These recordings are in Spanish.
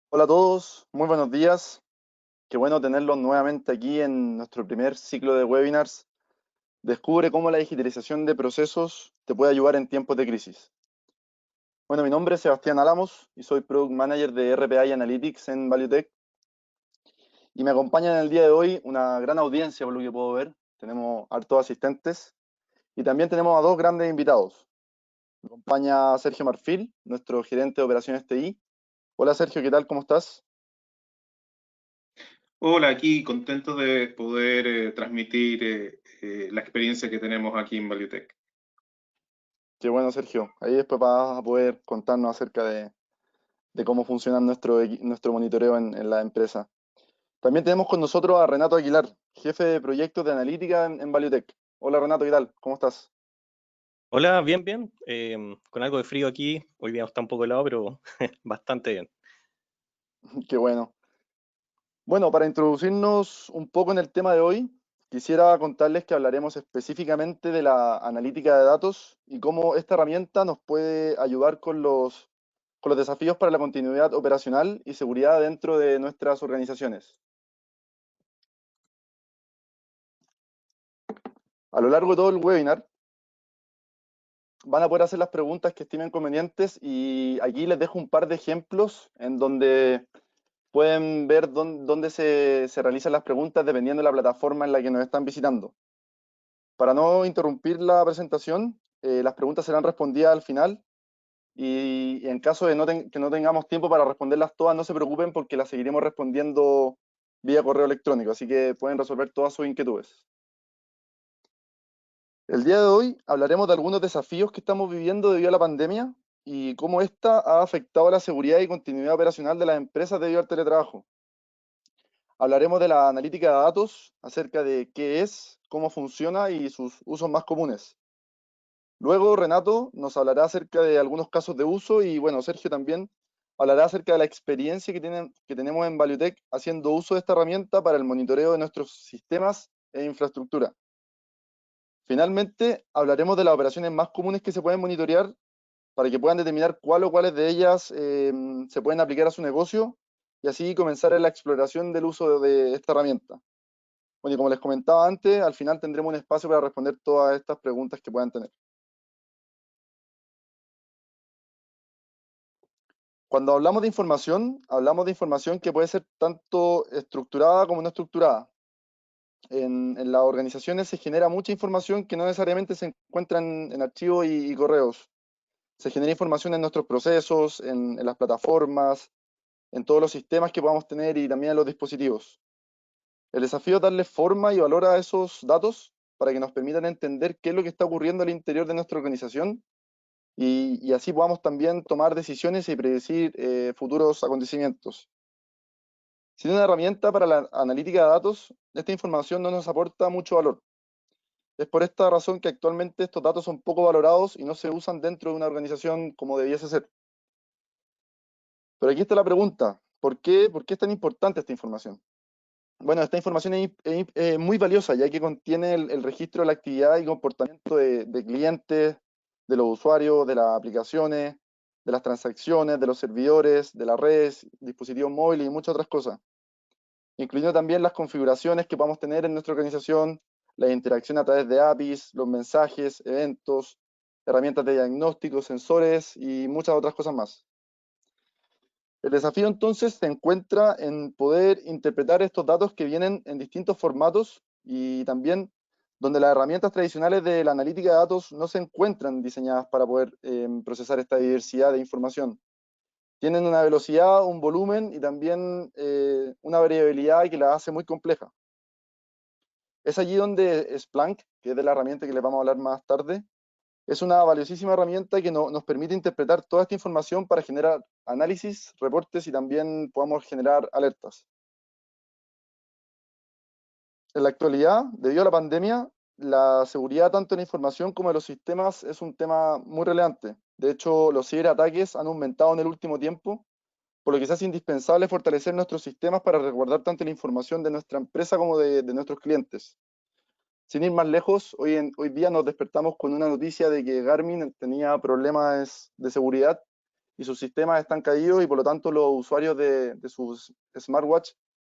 Hola a todos, muy buenos días. Qué bueno tenerlos nuevamente aquí en nuestro primer ciclo de webinars. Descubre cómo la digitalización de procesos te puede ayudar en tiempos de crisis. Bueno, mi nombre es Sebastián Álamos y soy Product Manager de RPA y Analytics en ValueTech. Y me acompaña en el día de hoy una gran audiencia, por lo que puedo ver. Tenemos hartos asistentes y también tenemos a dos grandes invitados. Me acompaña Sergio Marfil, nuestro gerente de operaciones TI. Hola Sergio, ¿qué tal? ¿Cómo estás? Hola, aquí contento de poder transmitir la experiencia que tenemos aquí en ValueTech. Qué bueno, Sergio. Ahí después vas a poder contarnos acerca de cómo funciona nuestro monitoreo en la empresa. También tenemos con nosotros a Renato Aguilar, jefe de proyectos de analítica en ValueTech. Hola Renato, ¿qué tal? ¿Cómo estás? Hola, bien, bien. Con algo de frío aquí. Hoy día está un poco helado, pero bastante bien. Qué bueno. Bueno, para introducirnos un poco en el tema de hoy, quisiera contarles que hablaremos específicamente de la analítica de datos y cómo esta herramienta nos puede ayudar con los desafíos para la continuidad operacional y seguridad dentro de nuestras organizaciones. A lo largo de todo el webinar, van a poder hacer las preguntas que estimen convenientes y aquí les dejo un par de ejemplos en donde pueden ver dónde se realizan las preguntas dependiendo de la plataforma en la que nos están visitando. Para no interrumpir la presentación, las preguntas serán respondidas al final y en caso de que no tengamos tiempo para responderlas todas, no se preocupen porque las seguiremos respondiendo vía correo electrónico, así que pueden resolver todas sus inquietudes. El día de hoy hablaremos de algunos desafíos que estamos viviendo debido a la pandemia y cómo esta ha afectado la seguridad y continuidad operacional de las empresas debido al teletrabajo. Hablaremos de la analítica de datos, acerca de qué es, cómo funciona y sus usos más comunes. Luego Renato nos hablará acerca de algunos casos de uso y bueno, Sergio también hablará acerca de la experiencia que tenemos en ValueTech haciendo uso de esta herramienta para el monitoreo de nuestros sistemas e infraestructura. Finalmente, hablaremos de las operaciones más comunes que se pueden monitorear para que puedan determinar cuál o cuáles de ellas se pueden aplicar a su negocio y así comenzar en la exploración del uso de esta herramienta. Bueno, y como les comentaba antes, al final tendremos un espacio para responder todas estas preguntas que puedan tener. Cuando hablamos de información que puede ser tanto estructurada como no estructurada. En las organizaciones se genera mucha información que no necesariamente se encuentra en archivos y correos. Se genera información en nuestros procesos, en las plataformas, en todos los sistemas que podamos tener y también en los dispositivos. El desafío es darle forma y valor a esos datos para que nos permitan entender qué es lo que está ocurriendo al interior de nuestra organización y así podamos también tomar decisiones y predecir futuros acontecimientos. Sin una herramienta para la analítica de datos, esta información no nos aporta mucho valor. Es por esta razón que actualmente estos datos son poco valorados y no se usan dentro de una organización como debiese ser. Pero aquí está la pregunta, ¿por qué es tan importante esta información? Bueno, esta información es muy valiosa ya que contiene el registro de la actividad y comportamiento de clientes, de los usuarios, de las aplicaciones, de las transacciones, de los servidores, de las redes, dispositivos móviles y muchas otras cosas, incluyendo también las configuraciones que podamos tener en nuestra organización, la interacción a través de APIs, los mensajes, eventos, herramientas de diagnóstico, sensores y muchas otras cosas más. El desafío entonces se encuentra en poder interpretar estos datos que vienen en distintos formatos y también donde las herramientas tradicionales de la analítica de datos no se encuentran diseñadas para poder procesar esta diversidad de información. Tienen una velocidad, un volumen y también una variabilidad que la hace muy compleja. Es allí donde Splunk, que es de la herramienta que les vamos a hablar más tarde, es una valiosísima herramienta que nos permite interpretar toda esta información para generar análisis, reportes y también podamos generar alertas. En la actualidad, debido a la pandemia, la seguridad tanto de la información como de los sistemas es un tema muy relevante. De hecho, los ciberataques han aumentado en el último tiempo, por lo que se hace indispensable fortalecer nuestros sistemas para resguardar tanto la información de nuestra empresa como de nuestros clientes. Sin ir más lejos, hoy día nos despertamos con una noticia de que Garmin tenía problemas de seguridad y sus sistemas están caídos y por lo tanto los usuarios de sus smartwatch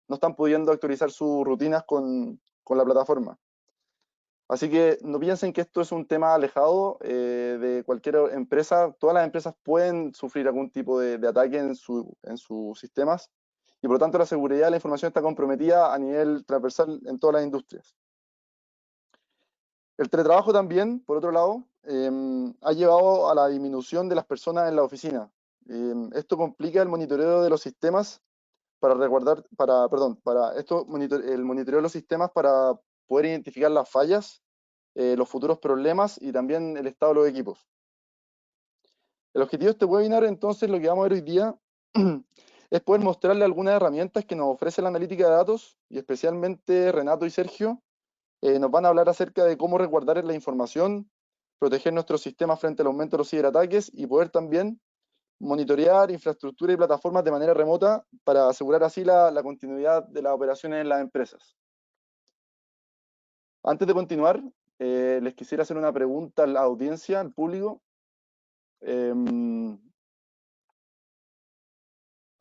no están pudiendo actualizar sus rutinas con la plataforma. Así que no piensen que esto es un tema alejado de cualquier empresa. Todas las empresas pueden sufrir algún tipo de ataque en sus sistemas y por lo tanto la seguridad de la información está comprometida a nivel transversal en todas las industrias. El teletrabajo también, por otro lado, ha llevado a la disminución de las personas en la oficina. Esto complica el monitoreo de los sistemas para resguardar, el monitoreo de los sistemas para poder identificar las fallas, los futuros problemas y también el estado de los equipos. El objetivo de este webinar, entonces, lo que vamos a ver hoy día es poder mostrarle algunas herramientas que nos ofrece la analítica de datos y especialmente Renato y Sergio nos van a hablar acerca de cómo resguardar la información, proteger nuestros sistemas frente al aumento de los ciberataques y poder también monitorear infraestructura y plataformas de manera remota para asegurar así la continuidad de las operaciones en las empresas. Antes de continuar, les quisiera hacer una pregunta a la audiencia, al público. La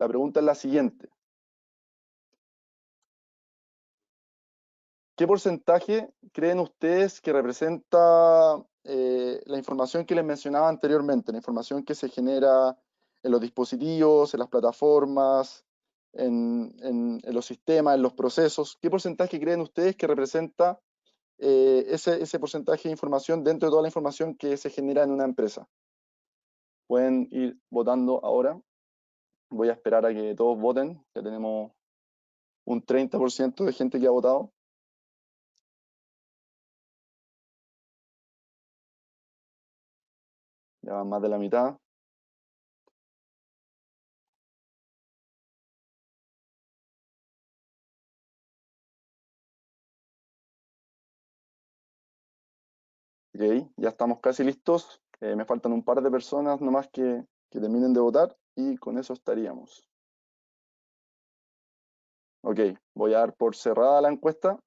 pregunta es la siguiente. ¿Qué porcentaje creen ustedes que representa la información que les mencionaba anteriormente, la información que se genera en los dispositivos, en las plataformas, en los sistemas, en los procesos? ¿Qué porcentaje creen ustedes que representa ese porcentaje de información dentro de toda la información que se genera en una empresa? Pueden ir votando ahora. Voy a esperar a que todos voten. Ya tenemos un 30% de gente que ha votado. Ya van más de la mitad. Ok, ya estamos casi listos. Me faltan un par de personas nomás que terminen de votar y con eso estaríamos. Ok, voy a dar por cerrada la encuesta.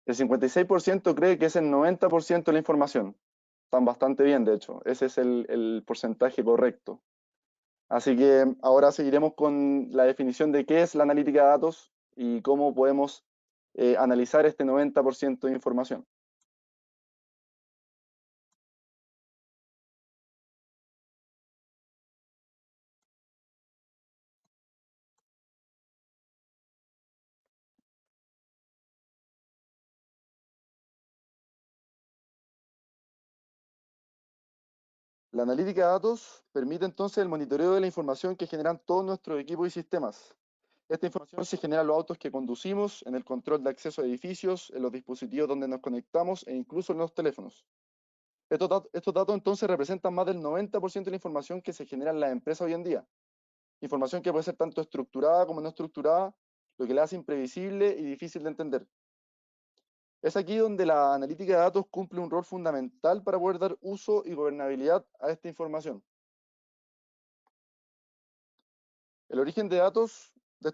El 56% cree que es el 90% de la información. Están bastante bien, de hecho. Ese es el porcentaje correcto. Así que ahora seguiremos con la definición de qué es la analítica de datos y cómo podemos analizar este 90% de información. La analítica de datos permite entonces el monitoreo de la información que generan todos nuestros equipos y sistemas. Esta información se genera en los autos que conducimos, en el control de acceso a edificios, en los dispositivos donde nos conectamos e incluso en los teléfonos. Estos datos entonces representan más del 90% de la información que se genera en la empresa hoy en día. Información que puede ser tanto estructurada como no estructurada, lo que la hace imprevisible y difícil de entender. Es aquí donde la analítica de datos cumple un rol fundamental para poder dar uso y gobernabilidad a esta información. El origen de estos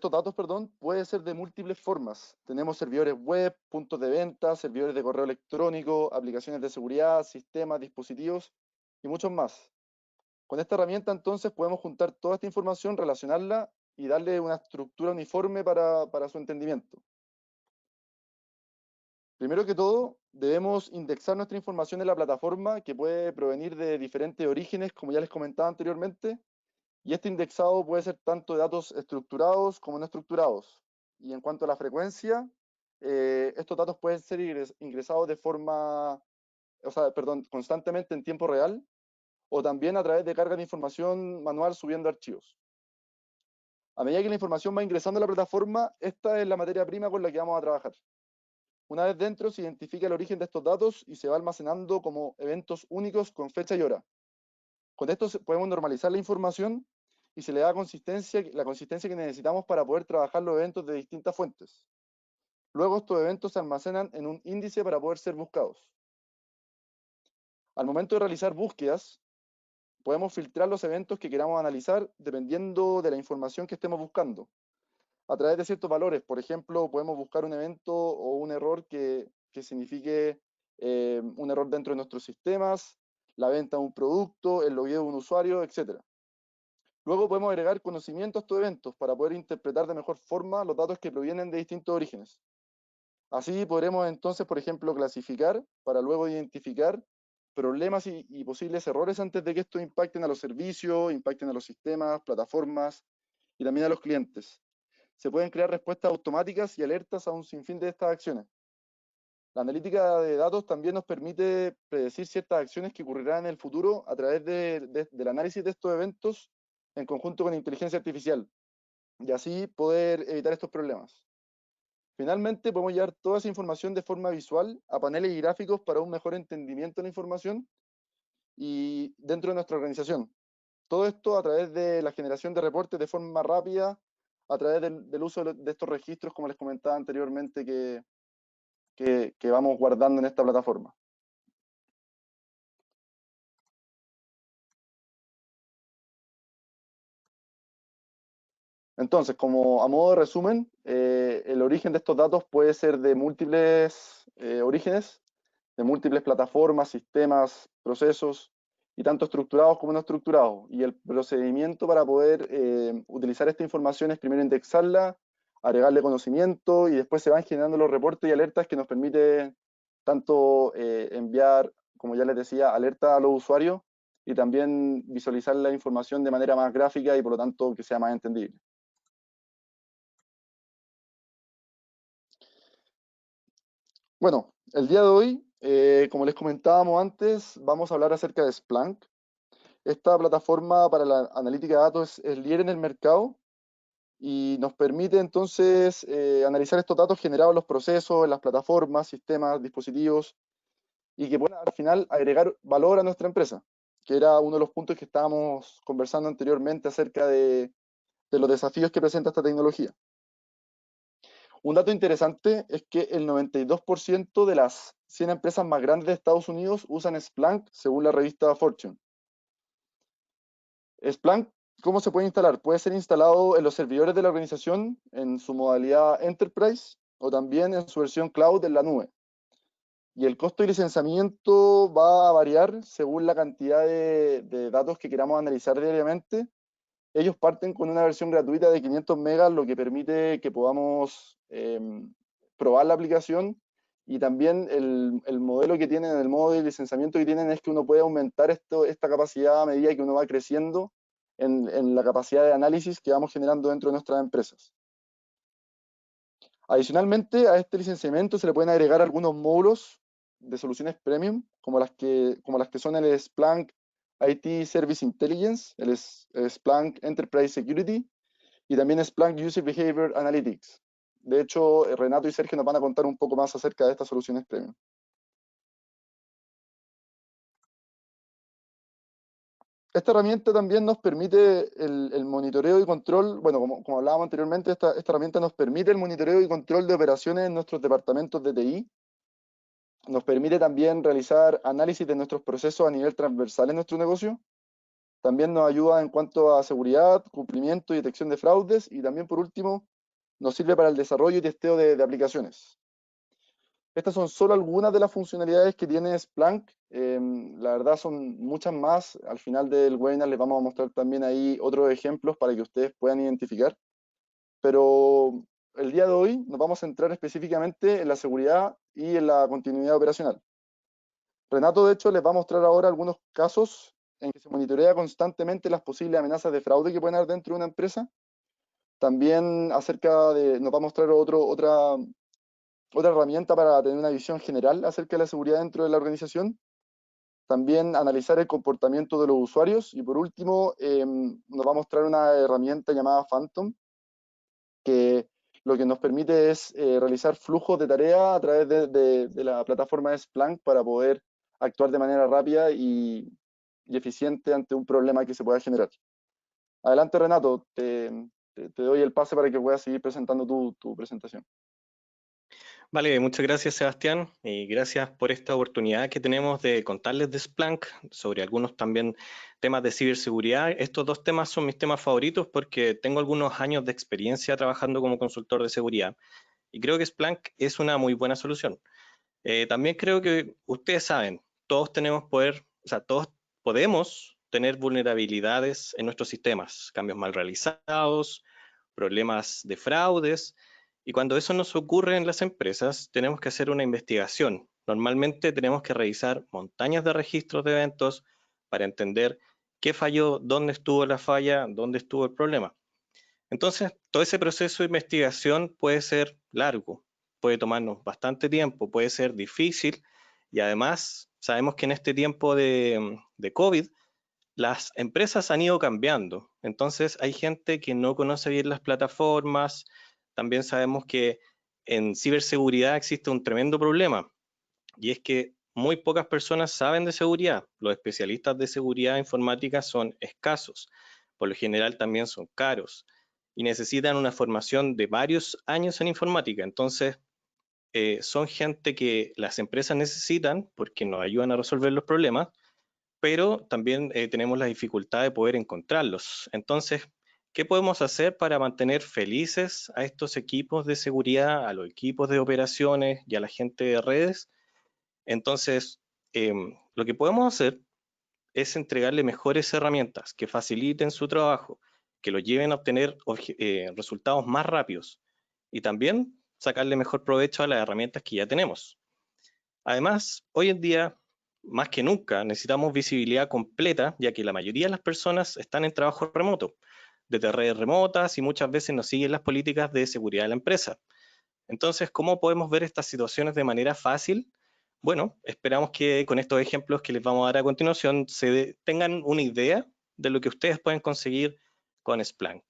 datos, puede ser de múltiples formas. Tenemos servidores web, puntos de venta, servidores de correo electrónico, aplicaciones de seguridad, sistemas, dispositivos y muchos más. Con esta herramienta entonces podemos juntar toda esta información, relacionarla y darle una estructura uniforme para su entendimiento. Primero que todo, debemos indexar nuestra información en la plataforma, que puede provenir de diferentes orígenes, como ya les comentaba anteriormente, y este indexado puede ser tanto de datos estructurados como no estructurados. Y en cuanto a la frecuencia, estos datos pueden ser ingresados de forma, constantemente en tiempo real, o también a través de carga de información manual subiendo archivos. A medida que la información va ingresando a la plataforma, esta es la materia prima con la que vamos a trabajar. Una vez dentro, se identifica el origen de estos datos y se va almacenando como eventos únicos con fecha y hora. Con esto podemos normalizar la información y se le da la consistencia que necesitamos para poder trabajar los eventos de distintas fuentes. Luego estos eventos se almacenan en un índice para poder ser buscados. Al momento de realizar búsquedas, podemos filtrar los eventos que queramos analizar dependiendo de la información que estemos buscando. A través de ciertos valores, por ejemplo, podemos buscar un evento o un error que que signifique un error dentro de nuestros sistemas, la venta de un producto, el logueo de un usuario, etc. Luego podemos agregar conocimiento a estos eventos para poder interpretar de mejor forma los datos que provienen de distintos orígenes. Así podremos entonces, por ejemplo, clasificar para luego identificar problemas y posibles errores antes de que estos impacten a los servicios, impacten a los sistemas, plataformas y también a los clientes. Se pueden crear respuestas automáticas y alertas a un sinfín de estas acciones. La analítica de datos también nos permite predecir ciertas acciones que ocurrirán en el futuro a través del análisis de estos eventos en conjunto con inteligencia artificial y así poder evitar estos problemas. Finalmente, podemos llevar toda esa información de forma visual a paneles y gráficos para un mejor entendimiento de la información y dentro de nuestra organización. Todo esto a través de la generación de reportes de forma rápida, a través del uso de estos registros, como les comentaba anteriormente, que vamos guardando en esta plataforma. Entonces, como a modo de resumen, el origen de estos datos puede ser de múltiples orígenes, de múltiples plataformas, sistemas, procesos, y tanto estructurados como no estructurados. Y el procedimiento para poder utilizar esta información es primero indexarla, agregarle conocimiento, y después se van generando los reportes y alertas que nos permiten tanto enviar, como ya les decía, alertas a los usuarios, y también visualizar la información de manera más gráfica y por lo tanto que sea más entendible. Bueno, el día de hoy, como les comentábamos antes, vamos a hablar acerca de Splunk. Esta plataforma para la analítica de datos es líder en el mercado y nos permite entonces analizar estos datos generados en los procesos, en las plataformas, sistemas, dispositivos, y que puedan al final agregar valor a nuestra empresa, que era uno de los puntos que estábamos conversando anteriormente acerca de los desafíos que presenta esta tecnología. Un dato interesante es que el 92% de las 100 empresas más grandes de Estados Unidos usan Splunk, según la revista Fortune. Splunk, ¿cómo se puede instalar? Puede ser instalado en los servidores de la organización en su modalidad Enterprise o también en su versión cloud en la nube. Y el costo de licenciamiento va a variar según la cantidad de datos que queramos analizar diariamente. Ellos parten con una versión gratuita de 500 megas, lo que permite que podamos probar la aplicación, y también el modelo que tienen, el modo de licenciamiento que tienen es que uno puede aumentar esta capacidad a medida que uno va creciendo en la capacidad de análisis que vamos generando dentro de nuestras empresas. Adicionalmente, a este licenciamiento se le pueden agregar algunos módulos de soluciones premium, como las que son el Splunk IT Service Intelligence, el Splunk Enterprise Security y también Splunk User Behavior Analytics. De hecho, Renato y Sergio nos van a contar un poco más acerca de estas soluciones premium. Esta herramienta también nos permite el monitoreo y control, bueno, como hablábamos anteriormente, esta herramienta nos permite el monitoreo y control de operaciones en nuestros departamentos de TI. Nos permite también realizar análisis de nuestros procesos a nivel transversal en nuestro negocio. También nos ayuda en cuanto a seguridad, cumplimiento y detección de fraudes. Y también, por último, nos sirve para el desarrollo y testeo de aplicaciones. Estas son solo algunas de las funcionalidades que tiene Splunk. La verdad son muchas más. Al final del webinar les vamos a mostrar también ahí otros ejemplos para que ustedes puedan identificar. Pero el día de hoy nos vamos a centrar específicamente en la seguridad y en la continuidad operacional. Renato, de hecho, les va a mostrar ahora algunos casos en que se monitorea constantemente las posibles amenazas de fraude que pueden haber dentro de una empresa. También nos va a mostrar otra herramienta para tener una visión general acerca de la seguridad dentro de la organización. También analizar el comportamiento de los usuarios. Y por último, nos va a mostrar una herramienta llamada Phantom, que lo que nos permite es realizar flujos de tarea a través de la plataforma de Splunk para poder actuar de manera rápida y eficiente ante un problema que se pueda generar. Adelante, Renato, te doy el pase para que puedas seguir presentando tu presentación. Vale, muchas gracias, Sebastián, y gracias por esta oportunidad que tenemos de contarles de Splunk, sobre algunos también temas de ciberseguridad. Estos dos temas son mis temas favoritos porque tengo algunos años de experiencia trabajando como consultor de seguridad y creo que Splunk es una muy buena solución. También creo que ustedes saben, todos tenemos poder, o sea, todos podemos tener vulnerabilidades en nuestros sistemas, cambios mal realizados, problemas de fraudes, y cuando eso nos ocurre en las empresas, tenemos que hacer una investigación. Normalmente tenemos que revisar montañas de registros de eventos para entender qué falló, dónde estuvo la falla, dónde estuvo el problema. Entonces, todo ese proceso de investigación puede ser largo, puede tomarnos bastante tiempo, puede ser difícil, y además sabemos que en este tiempo de COVID, las empresas han ido cambiando. Entonces hay gente que no conoce bien las plataformas. También sabemos que en ciberseguridad existe un tremendo problema, y es que muy pocas personas saben de seguridad. Los especialistas de seguridad informática son escasos. Por lo general también son caros y necesitan una formación de varios años en informática. Entonces, son gente que las empresas necesitan porque nos ayudan a resolver los problemas, pero también tenemos la dificultad de poder encontrarlos. Entonces, ¿qué podemos hacer para mantener felices a estos equipos de seguridad, a los equipos de operaciones y a la gente de redes? Entonces, lo que podemos hacer es entregarle mejores herramientas que faciliten su trabajo, que lo lleven a obtener resultados más rápidos y también sacarle mejor provecho a las herramientas que ya tenemos. Además, hoy en día, más que nunca, necesitamos visibilidad completa, ya que la mayoría de las personas están en trabajo remoto, desde redes remotas, y muchas veces no siguen las políticas de seguridad de la empresa. Entonces, ¿cómo podemos ver estas situaciones de manera fácil? Bueno, esperamos que con estos ejemplos que les vamos a dar a continuación tengan una idea de lo que ustedes pueden conseguir con Splunk.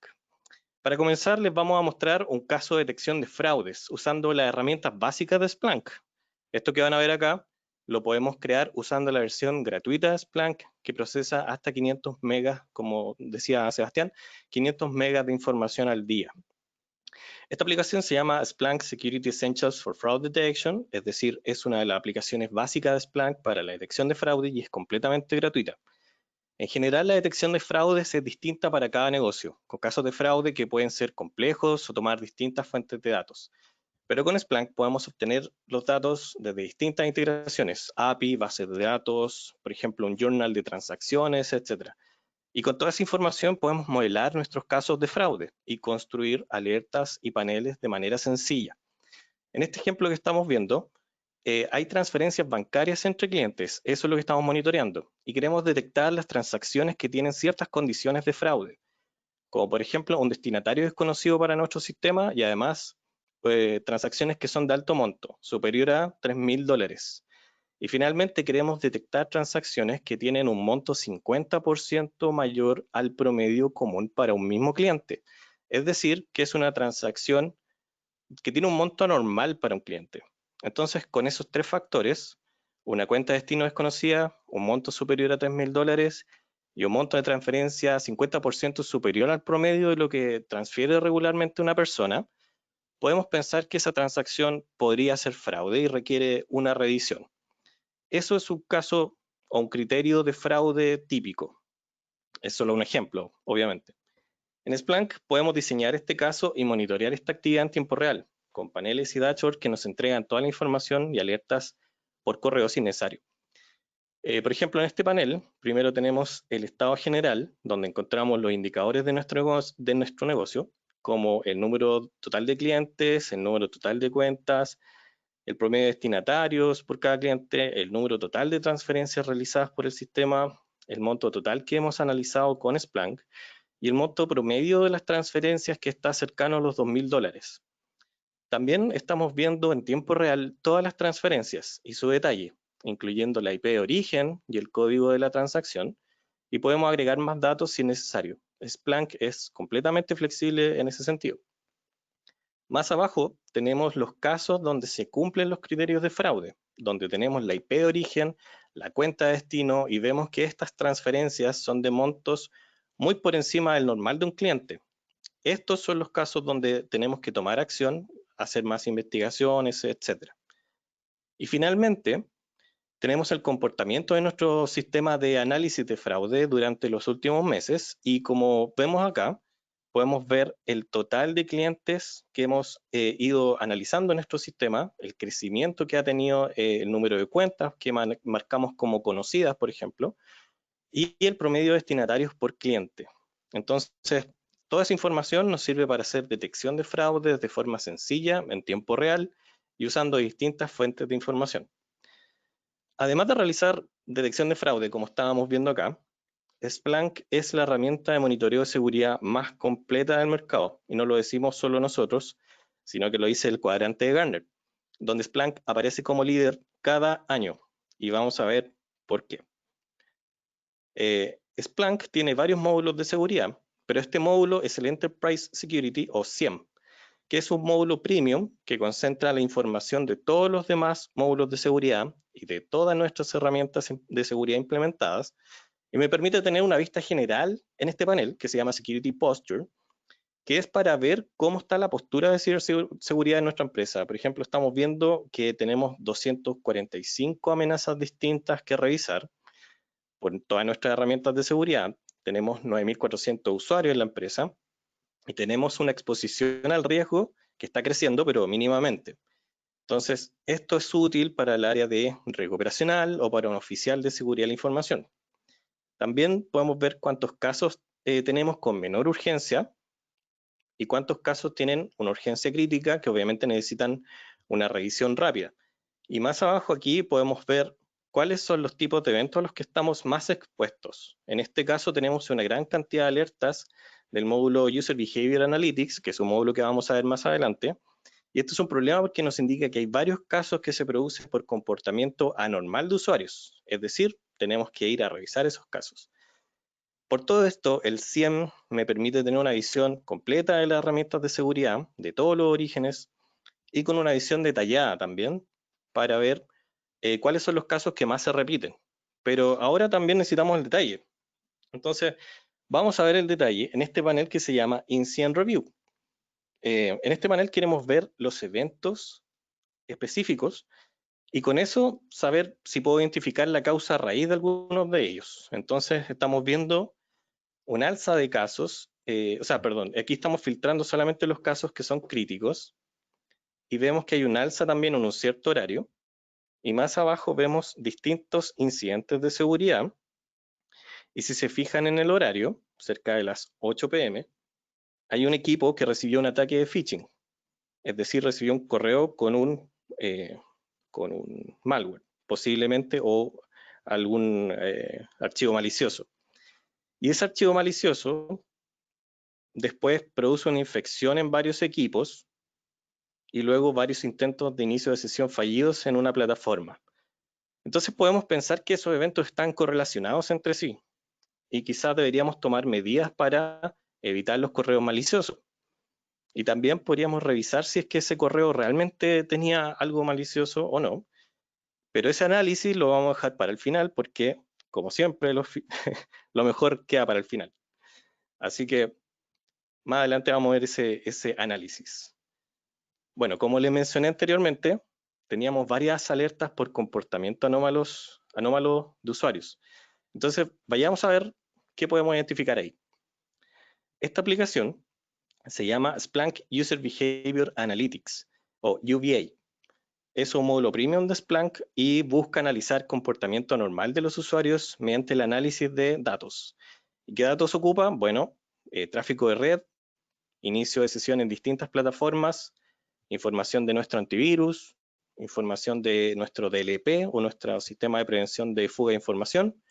Para comenzar, les vamos a mostrar un caso de detección de fraudes usando las herramientas básicas de Splunk. Esto que van a ver acá lo podemos crear usando la versión gratuita de Splunk, que procesa hasta 500 megas, como decía Sebastián, 500 megas de información al día. Esta aplicación se llama Splunk Security Essentials for Fraud Detection, es decir, es una de las aplicaciones básicas de Splunk para la detección de fraude y es completamente gratuita. En general, la detección de fraudes es distinta para cada negocio, con casos de fraude que pueden ser complejos o tomar distintas fuentes de datos. Pero con Splunk podemos obtener los datos desde distintas integraciones, API, bases de datos, por ejemplo, un journal de transacciones, etc. Y con toda esa información podemos modelar nuestros casos de fraude y construir alertas y paneles de manera sencilla. En este ejemplo que estamos viendo, hay transferencias bancarias entre clientes, eso es lo que estamos monitoreando, y queremos detectar las transacciones que tienen ciertas condiciones de fraude, como por ejemplo un destinatario desconocido para nuestro sistema y además transacciones que son de alto monto, superior a $3.000. Y finalmente queremos detectar transacciones que tienen un monto 50% mayor al promedio común para un mismo cliente. Es decir, que es una transacción que tiene un monto anormal para un cliente. Entonces, con esos tres factores, una cuenta de destino desconocida, un monto superior a $3.000 y un monto de transferencia 50% superior al promedio de lo que transfiere regularmente una persona, podemos pensar que esa transacción podría ser fraude y requiere una revisión. Eso es un caso o un criterio de fraude típico. Es solo un ejemplo, obviamente. En Splunk podemos diseñar este caso y monitorear esta actividad en tiempo real, con paneles y dashboards que nos entregan toda la información y alertas por correo si necesario. Por ejemplo, en este panel, primero tenemos el estado general, donde encontramos los indicadores de nuestro negocio, como el número total de clientes, el número total de cuentas, el promedio de destinatarios por cada cliente, el número total de transferencias realizadas por el sistema, el monto total que hemos analizado con Splunk y el monto promedio de las transferencias que está cercano a los $2.000. También estamos viendo en tiempo real todas las transferencias y su detalle, incluyendo la IP de origen y el código de la transacción, y podemos agregar más datos si es necesario. Splunk es completamente flexible en ese sentido. Más abajo tenemos los casos donde se cumplen los criterios de fraude, donde tenemos la IP de origen, la cuenta de destino y vemos que estas transferencias son de montos muy por encima del normal de un cliente. Estos son los casos donde tenemos que tomar acción, hacer más investigaciones, etc. Y finalmente, tenemos el comportamiento de nuestro sistema de análisis de fraude durante los últimos meses y como vemos acá, podemos ver el total de clientes que hemos ido analizando en nuestro sistema, el crecimiento que ha tenido el número de cuentas que marcamos como conocidas, por ejemplo, y el promedio de destinatarios por cliente. Entonces, toda esa información nos sirve para hacer detección de fraudes de forma sencilla, en tiempo real, y usando distintas fuentes de información. Además de realizar detección de fraude, como estábamos viendo acá, Splunk es la herramienta de monitoreo de seguridad más completa del mercado, y no lo decimos solo nosotros, sino que lo dice el cuadrante de Gartner, donde Splunk aparece como líder cada año, y vamos a ver por qué. Splunk tiene varios módulos de seguridad, pero este módulo es el Enterprise Security o SIEM, que es un módulo premium que concentra la información de todos los demás módulos de seguridad y de todas nuestras herramientas de seguridad implementadas, y me permite tener una vista general en este panel que se llama Security Posture, que es para ver cómo está la postura de ciberseguridad de nuestra empresa. Por ejemplo, estamos viendo que tenemos 245 amenazas distintas que revisar por todas nuestras herramientas de seguridad. Tenemos 9.400 usuarios en la empresa y tenemos una exposición al riesgo que está creciendo, pero mínimamente. Entonces, esto es útil para el área de riesgo operacional o para un oficial de seguridad de la información. También podemos ver cuántos casos tenemos con menor urgencia y cuántos casos tienen una urgencia crítica que obviamente necesitan una revisión rápida. Y más abajo aquí podemos ver cuáles son los tipos de eventos a los que estamos más expuestos. En este caso tenemos una gran cantidad de alertas del módulo User Behavior Analytics, que es un módulo que vamos a ver más adelante. Y esto es un problema porque nos indica que hay varios casos que se producen por comportamiento anormal de usuarios. Es decir, tenemos que ir a revisar esos casos. Por todo esto, el SIEM me permite tener una visión completa de las herramientas de seguridad, de todos los orígenes, y con una visión detallada también, para ver cuáles son los casos que más se repiten. Pero ahora también necesitamos el detalle. Entonces, vamos a ver el detalle en este panel que se llama Incident Review. En este panel queremos ver los eventos específicos y con eso saber si puedo identificar la causa raíz de algunos de ellos. Entonces, estamos viendo un alza de casos, aquí estamos filtrando solamente los casos que son críticos y vemos que hay un alza también en un cierto horario, y más abajo vemos distintos incidentes de seguridad, y si se fijan en el horario, cerca de las 8 p.m., hay un equipo que recibió un ataque de phishing, es decir, recibió un correo con un malware, posiblemente, o algún archivo malicioso. Y ese archivo malicioso después produce una infección en varios equipos y luego varios intentos de inicio de sesión fallidos en una plataforma. Entonces podemos pensar que esos eventos están correlacionados entre sí y quizás deberíamos tomar medidas para evitar los correos maliciosos. Y también podríamos revisar si es que ese correo realmente tenía algo malicioso o no. Pero ese análisis lo vamos a dejar para el final porque, como siempre, lo mejor queda para el final. Así que más adelante vamos a ver ese análisis. Bueno, como les mencioné anteriormente, teníamos varias alertas por comportamiento anómalo de usuarios. Entonces, vayamos a ver qué podemos identificar ahí. Esta aplicación se llama Splunk User Behavior Analytics, o UBA. Es un módulo premium de Splunk y busca analizar comportamiento anormal de los usuarios mediante el análisis de datos. ¿Y qué datos ocupa? Bueno, tráfico de red, inicio de sesión en distintas plataformas, información de nuestro antivirus, información de nuestro DLP o nuestro sistema de prevención de fuga de información,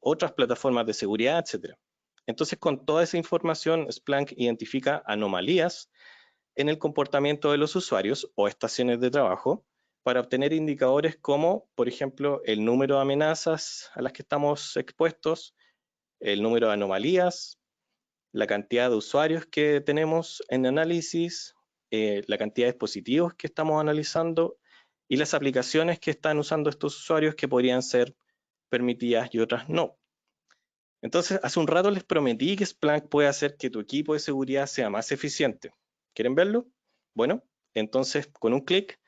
otras plataformas de seguridad, etc. Entonces, con toda esa información, Splunk identifica anomalías en el comportamiento de los usuarios o estaciones de trabajo para obtener indicadores como, por ejemplo, el número de amenazas a las que estamos expuestos, el número de anomalías, la cantidad de usuarios que tenemos en análisis, la cantidad de dispositivos que estamos analizando y las aplicaciones que están usando estos usuarios que podrían ser permitidas y otras no. Entonces, hace un rato les prometí que Splunk puede hacer que tu equipo de seguridad sea más eficiente. ¿Quieren verlo? Bueno, entonces con un clic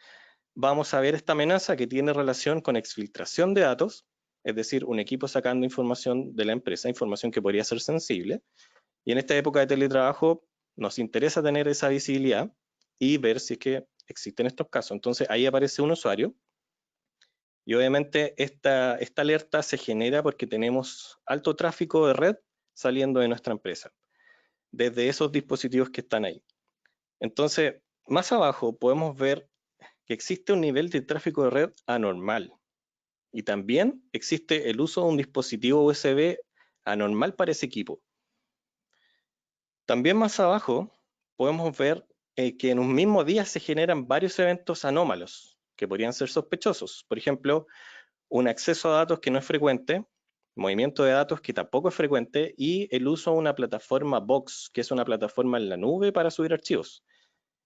vamos a ver esta amenaza que tiene relación con exfiltración de datos, es decir, un equipo sacando información de la empresa, información que podría ser sensible, Y en esta época de teletrabajo nos interesa tener esa visibilidad y ver si es que existen estos casos. Entonces ahí aparece un usuario y obviamente esta alerta se genera porque tenemos alto tráfico de red saliendo de nuestra empresa, desde esos dispositivos que están ahí. Entonces, más abajo podemos ver que existe un nivel de tráfico de red anormal y también existe el uso de un dispositivo USB anormal para ese equipo. También más abajo podemos ver que en un mismo día se generan varios eventos anómalos que podrían ser sospechosos. Por ejemplo, un acceso a datos que no es frecuente, movimiento de datos que tampoco es frecuente y el uso de una plataforma Box, que es una plataforma en la nube para subir archivos.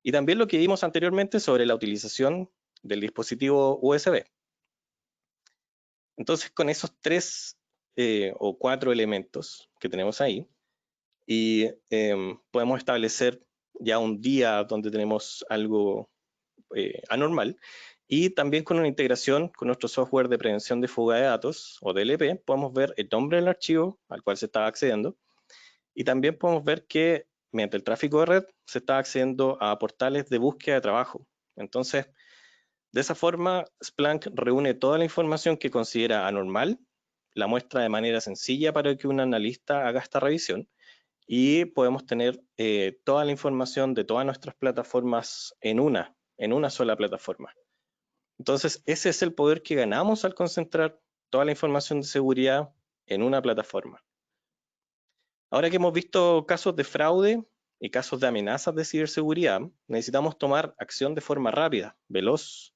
Y también lo que vimos anteriormente sobre la utilización del dispositivo USB. Entonces, con esos 3 o 4 elementos que tenemos ahí, y podemos establecer ya un día donde tenemos algo anormal, y también con una integración con nuestro software de prevención de fuga de datos, o DLP, podemos ver el nombre del archivo al cual se estaba accediendo, y también podemos ver que mediante el tráfico de red se está accediendo a portales de búsqueda de trabajo. Entonces, de esa forma, Splunk reúne toda la información que considera anormal, la muestra de manera sencilla para que un analista haga esta revisión, y podemos tener toda la información de todas nuestras plataformas en una sola plataforma. Entonces, ese es el poder que ganamos al concentrar toda la información de seguridad en una plataforma. Ahora que hemos visto casos de fraude y casos de amenazas de ciberseguridad, necesitamos tomar acción de forma rápida, veloz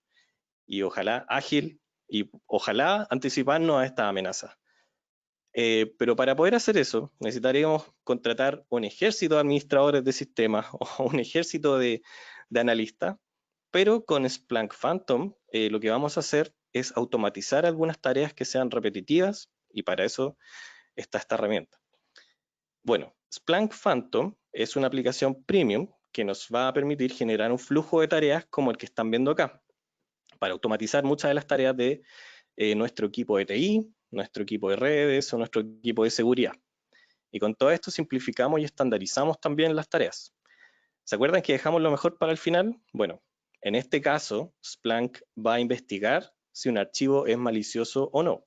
y ojalá ágil, y ojalá anticiparnos a esta amenaza. Pero para poder hacer eso, necesitaríamos contratar un ejército de administradores de sistemas o un ejército de analistas, pero con Splunk Phantom lo que vamos a hacer es automatizar algunas tareas que sean repetitivas, y para eso está esta herramienta. Bueno, Splunk Phantom es una aplicación premium que nos va a permitir generar un flujo de tareas como el que están viendo acá, para automatizar muchas de las tareas de nuestro equipo de TI, nuestro equipo de redes o nuestro equipo de seguridad. Y con todo esto simplificamos y estandarizamos también las tareas. ¿Se acuerdan que dejamos lo mejor para el final? Bueno, en este caso, Splunk va a investigar si un archivo es malicioso o no.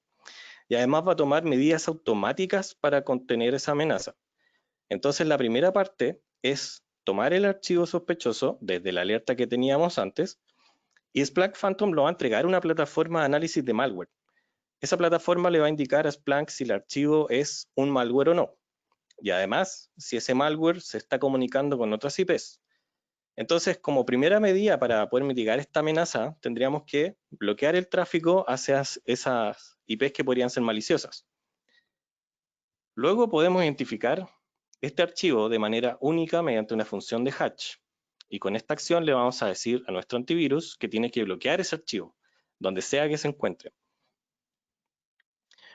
Y además va a tomar medidas automáticas para contener esa amenaza. Entonces, la primera parte es tomar el archivo sospechoso desde la alerta que teníamos antes, y Splunk Phantom lo va a entregar a una plataforma de análisis de malware. Esa plataforma le va a indicar a Splunk si el archivo es un malware o no. Y además, si ese malware se está comunicando con otras IPs. Entonces, como primera medida para poder mitigar esta amenaza, tendríamos que bloquear el tráfico hacia esas IPs que podrían ser maliciosas. Luego podemos identificar este archivo de manera única mediante una función de hatch. Y con esta acción le vamos a decir a nuestro antivirus que tiene que bloquear ese archivo, donde sea que se encuentre.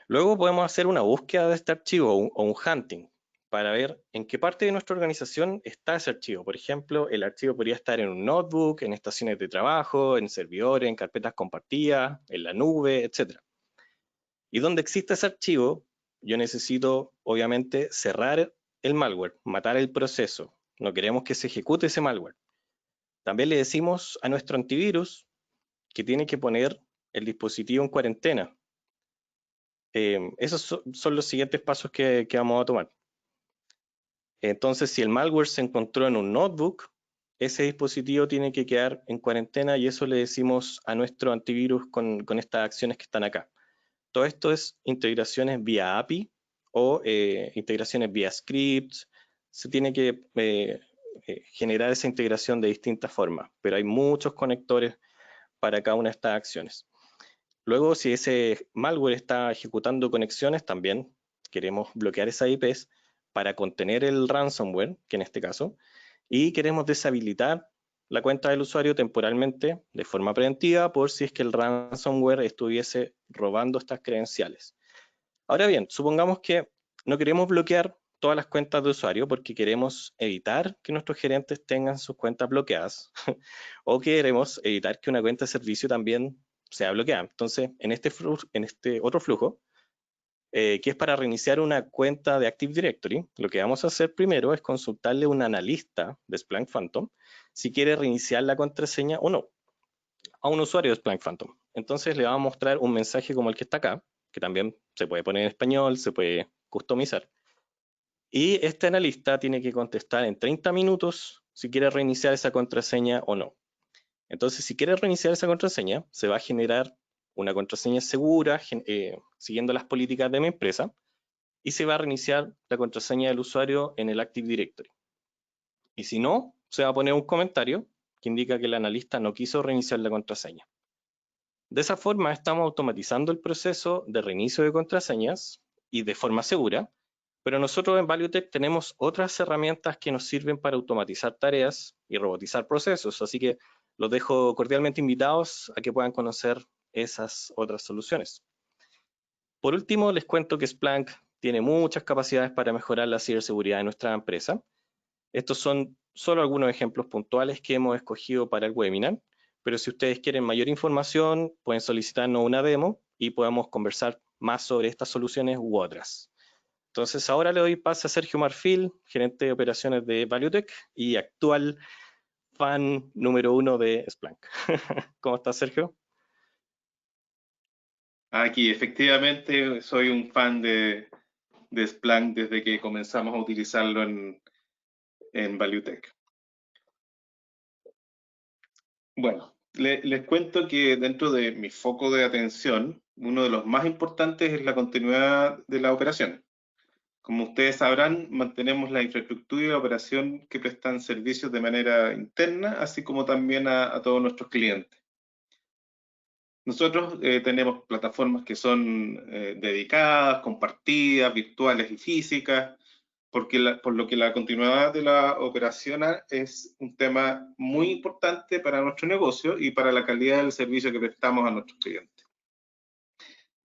Luego podemos hacer una búsqueda de este archivo o un hunting para ver en qué parte de nuestra organización está ese archivo. Por ejemplo, el archivo podría estar en un notebook, en estaciones de trabajo, en servidores, en carpetas compartidas, en la nube, etc. Y donde existe ese archivo, yo necesito, obviamente, cerrar el malware, matar el proceso. No queremos que se ejecute ese malware. También le decimos a nuestro antivirus que tiene que poner el dispositivo en cuarentena. Esos son los siguientes pasos que vamos a tomar. Entonces, si el malware se encontró en un notebook, ese dispositivo tiene que quedar en cuarentena, y eso le decimos a nuestro antivirus con estas acciones que están acá. Todo esto es integraciones vía API o integraciones vía scripts. Se tiene que generar esa integración de distintas formas, pero hay muchos conectores para cada una de estas acciones. Luego, si ese malware está ejecutando conexiones, también queremos bloquear esas IPs para contener el ransomware, que en este caso, y queremos deshabilitar la cuenta del usuario temporalmente de forma preventiva por si es que el ransomware estuviese robando estas credenciales. Ahora bien, supongamos que no queremos bloquear todas las cuentas de usuario porque queremos evitar que nuestros gerentes tengan sus cuentas bloqueadas o queremos evitar que una cuenta de servicio también sea bloqueada. Entonces, en este otro flujo, que es para reiniciar una cuenta de Active Directory. Lo que vamos a hacer primero es consultarle a un analista de Splunk Phantom si quiere reiniciar la contraseña o no, a un usuario de Splunk Phantom. Entonces le vamos a mostrar un mensaje como el que está acá, que también se puede poner en español, se puede customizar. Y este analista tiene que contestar en 30 minutos si quiere reiniciar esa contraseña o no. Entonces, si quiere reiniciar esa contraseña, se va a generar una contraseña segura, siguiendo las políticas de mi empresa, y se va a reiniciar la contraseña del usuario en el Active Directory. Y si no, se va a poner un comentario que indica que el analista no quiso reiniciar la contraseña. De esa forma, estamos automatizando el proceso de reinicio de contraseñas y de forma segura, pero nosotros en ValueTech tenemos otras herramientas que nos sirven para automatizar tareas y robotizar procesos, así que los dejo cordialmente invitados a que puedan conocer esas otras soluciones. Por último, les cuento que Splunk tiene muchas capacidades para mejorar la ciberseguridad de nuestra empresa. Estos son solo algunos ejemplos puntuales que hemos escogido para el webinar, pero si ustedes quieren mayor información, pueden solicitarnos una demo y podemos conversar más sobre estas soluciones u otras. Entonces ahora le doy paso a Sergio Marfil, gerente de operaciones de ValueTech y actual fan número 1 de Splunk. ¿Cómo estás, Sergio? Aquí, efectivamente, soy un fan de Splunk desde que comenzamos a utilizarlo en ValueTech. Bueno, les cuento que dentro de mi foco de atención, uno de los más importantes es la continuidad de la operación. Como ustedes sabrán, mantenemos la infraestructura y la operación que prestan servicios de manera interna, así como también a todos nuestros clientes. Nosotros tenemos plataformas que son dedicadas, compartidas, virtuales y físicas, por lo que la continuidad de la operación es un tema muy importante para nuestro negocio y para la calidad del servicio que prestamos a nuestros clientes.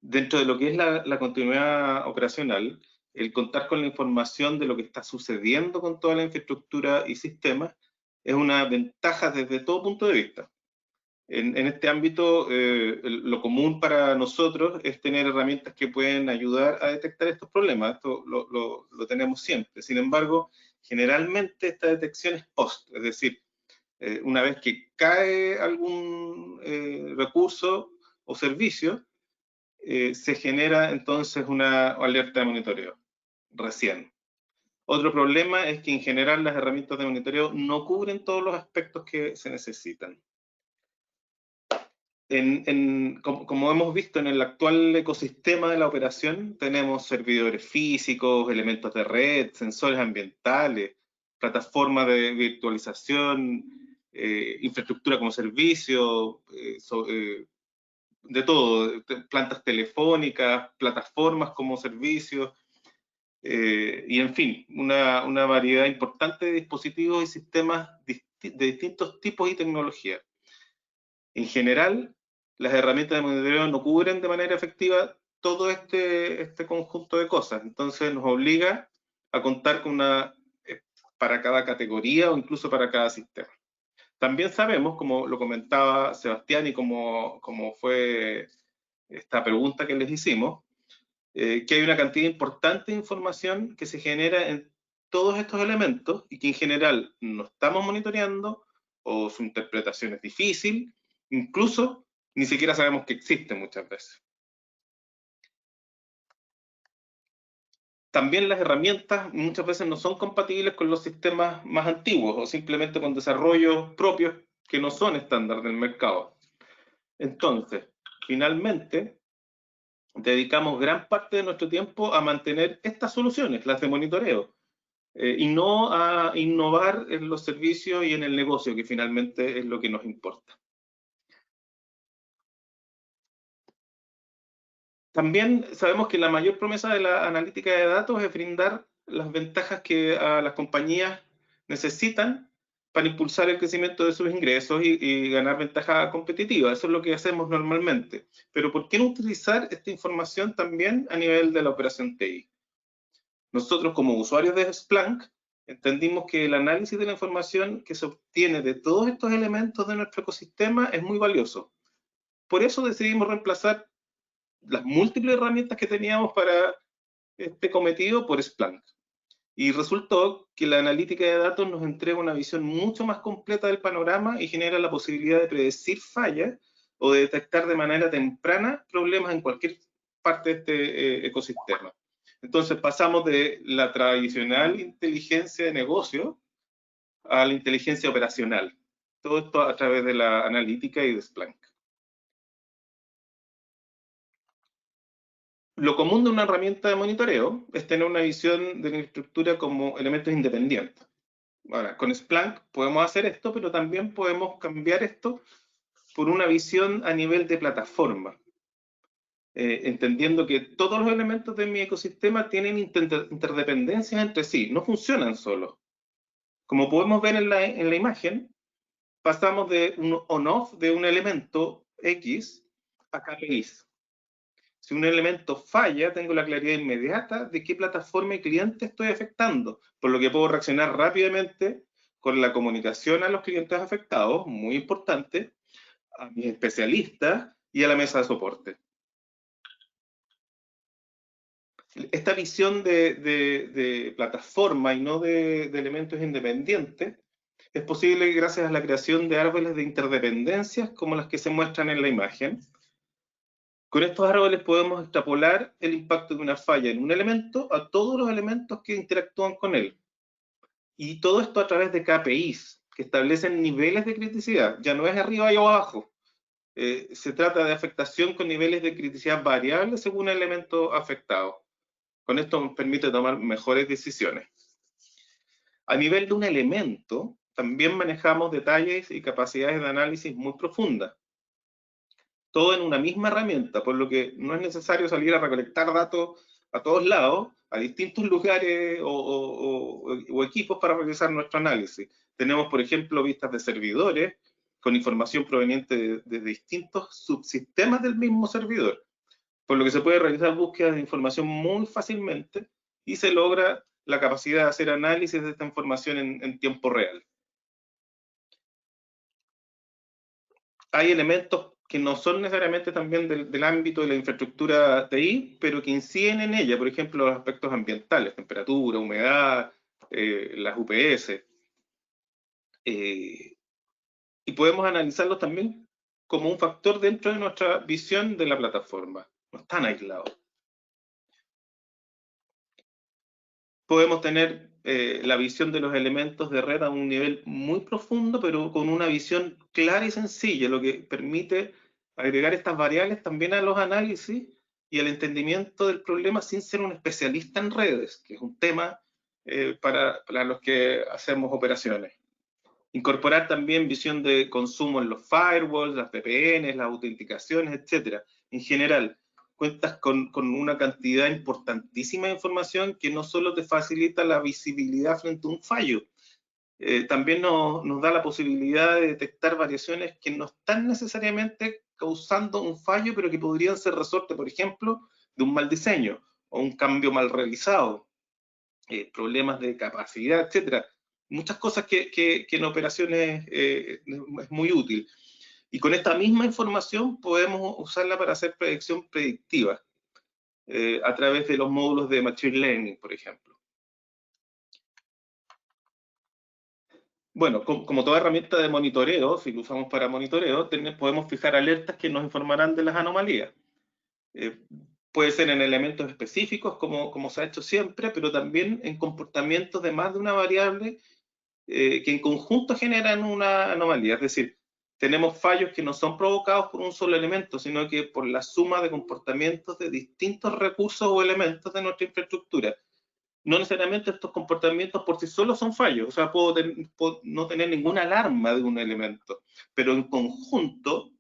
Dentro de lo que es la continuidad operacional, el contar con la información de lo que está sucediendo con toda la infraestructura y sistemas es una ventaja desde todo punto de vista. En este ámbito, lo común para nosotros es tener herramientas que pueden ayudar a detectar estos problemas. Esto lo tenemos siempre. Sin embargo, generalmente esta detección es post, es decir, una vez que cae algún recurso o servicio, se genera entonces una alerta de monitoreo recién. Otro problema es que en general las herramientas de monitoreo no cubren todos los aspectos que se necesitan. Como hemos visto en el actual ecosistema de la operación, tenemos servidores físicos, elementos de red, sensores ambientales, plataformas de virtualización, infraestructura como servicio, de todo, plantas telefónicas, plataformas como servicios, y en fin, una variedad importante de dispositivos y sistemas de distintos tipos y tecnologías. En general, las herramientas de monitoreo no cubren de manera efectiva todo este conjunto de cosas. Entonces nos obliga a contar con una para cada categoría o incluso para cada sistema. También sabemos, como lo comentaba Sebastián y como fue esta pregunta que les hicimos, que hay una cantidad importante de información que se genera en todos estos elementos y que en general no estamos monitoreando o su interpretación es difícil, incluso ni siquiera sabemos que existe muchas veces. También las herramientas muchas veces no son compatibles con los sistemas más antiguos o simplemente con desarrollos propios que no son estándar del mercado. Entonces, finalmente, dedicamos gran parte de nuestro tiempo a mantener estas soluciones, las de monitoreo, y no a innovar en los servicios y en el negocio, que finalmente es lo que nos importa. También sabemos que la mayor promesa de la analítica de datos es brindar las ventajas que a las compañías necesitan para impulsar el crecimiento de sus ingresos y ganar ventaja competitiva. Eso es lo que hacemos normalmente. Pero ¿por qué no utilizar esta información también a nivel de la operación TI? Nosotros como usuarios de Splunk entendimos que el análisis de la información que se obtiene de todos estos elementos de nuestro ecosistema es muy valioso. Por eso decidimos reemplazar las múltiples herramientas que teníamos para este cometido por Splunk. Y resultó que la analítica de datos nos entrega una visión mucho más completa del panorama y genera la posibilidad de predecir fallas o de detectar de manera temprana problemas en cualquier parte de este ecosistema. Entonces pasamos de la tradicional inteligencia de negocio a la inteligencia operacional. Todo esto a través de la analítica y de Splunk. Lo común de una herramienta de monitoreo es tener una visión de la infraestructura como elementos independientes. Ahora, con Splunk podemos hacer esto, pero también podemos cambiar esto por una visión a nivel de plataforma, entendiendo que todos los elementos de mi ecosistema tienen interdependencias entre sí, no funcionan solos. Como podemos ver en la imagen, pasamos de un on-off de un elemento X a KPIs. Si un elemento falla, tengo la claridad inmediata de qué plataforma y cliente estoy afectando, por lo que puedo reaccionar rápidamente con la comunicación a los clientes afectados, muy importante, a mis especialistas y a la mesa de soporte. Esta visión de plataforma y no de elementos independientes es posible gracias a la creación de árboles de interdependencias como las que se muestran en la imagen. Con estos árboles podemos extrapolar el impacto de una falla en un elemento a todos los elementos que interactúan con él. Y todo esto a través de KPIs, que establecen niveles de criticidad. Ya no es arriba y abajo. Se trata de afectación con niveles de criticidad variables según el elemento afectado. Con esto nos permite tomar mejores decisiones. A nivel de un elemento, también manejamos detalles y capacidades de análisis muy profundas. Todo en una misma herramienta, por lo que no es necesario salir a recolectar datos a todos lados, a distintos lugares o equipos para realizar nuestro análisis. Tenemos, por ejemplo, vistas de servidores con información proveniente de distintos subsistemas del mismo servidor, por lo que se puede realizar búsquedas de información muy fácilmente y se logra la capacidad de hacer análisis de esta información en tiempo real. Hay elementos que no son necesariamente también del ámbito de la infraestructura TI, pero que inciden en ella, por ejemplo, los aspectos ambientales, temperatura, humedad, las UPS. Y podemos analizarlos también como un factor dentro de nuestra visión de la plataforma. No están aislados. Podemos tener la visión de los elementos de red a un nivel muy profundo, pero con una visión clara y sencilla, lo que permite agregar estas variables también a los análisis y al entendimiento del problema sin ser un especialista en redes, que es un tema para los que hacemos operaciones. Incorporar también visión de consumo en los firewalls, las VPNs, las autenticaciones, etc. En general, cuentas con una cantidad importantísima de información que no solo te facilita la visibilidad frente a un fallo, también nos da la posibilidad de detectar variaciones que no están necesariamente causando un fallo, pero que podrían ser resorte, por ejemplo, de un mal diseño o un cambio mal realizado, problemas de capacidad, etc. Muchas cosas que en operaciones es muy útil. Y con esta misma información podemos usarla para hacer predicción predictiva a través de los módulos de Machine Learning, por ejemplo. Bueno, como toda herramienta de monitoreo, si lo usamos para monitoreo, podemos fijar alertas que nos informarán de las anomalías. Puede ser en elementos específicos, como se ha hecho siempre, pero también en comportamientos de más de una variable que en conjunto generan una anomalía. Es decir, tenemos fallos que no son provocados por un solo elemento, sino que por la suma de comportamientos de distintos recursos o elementos de nuestra infraestructura. No necesariamente estos comportamientos por sí solos son fallos, o sea, puedo no tener ninguna alarma de un elemento, pero en conjunto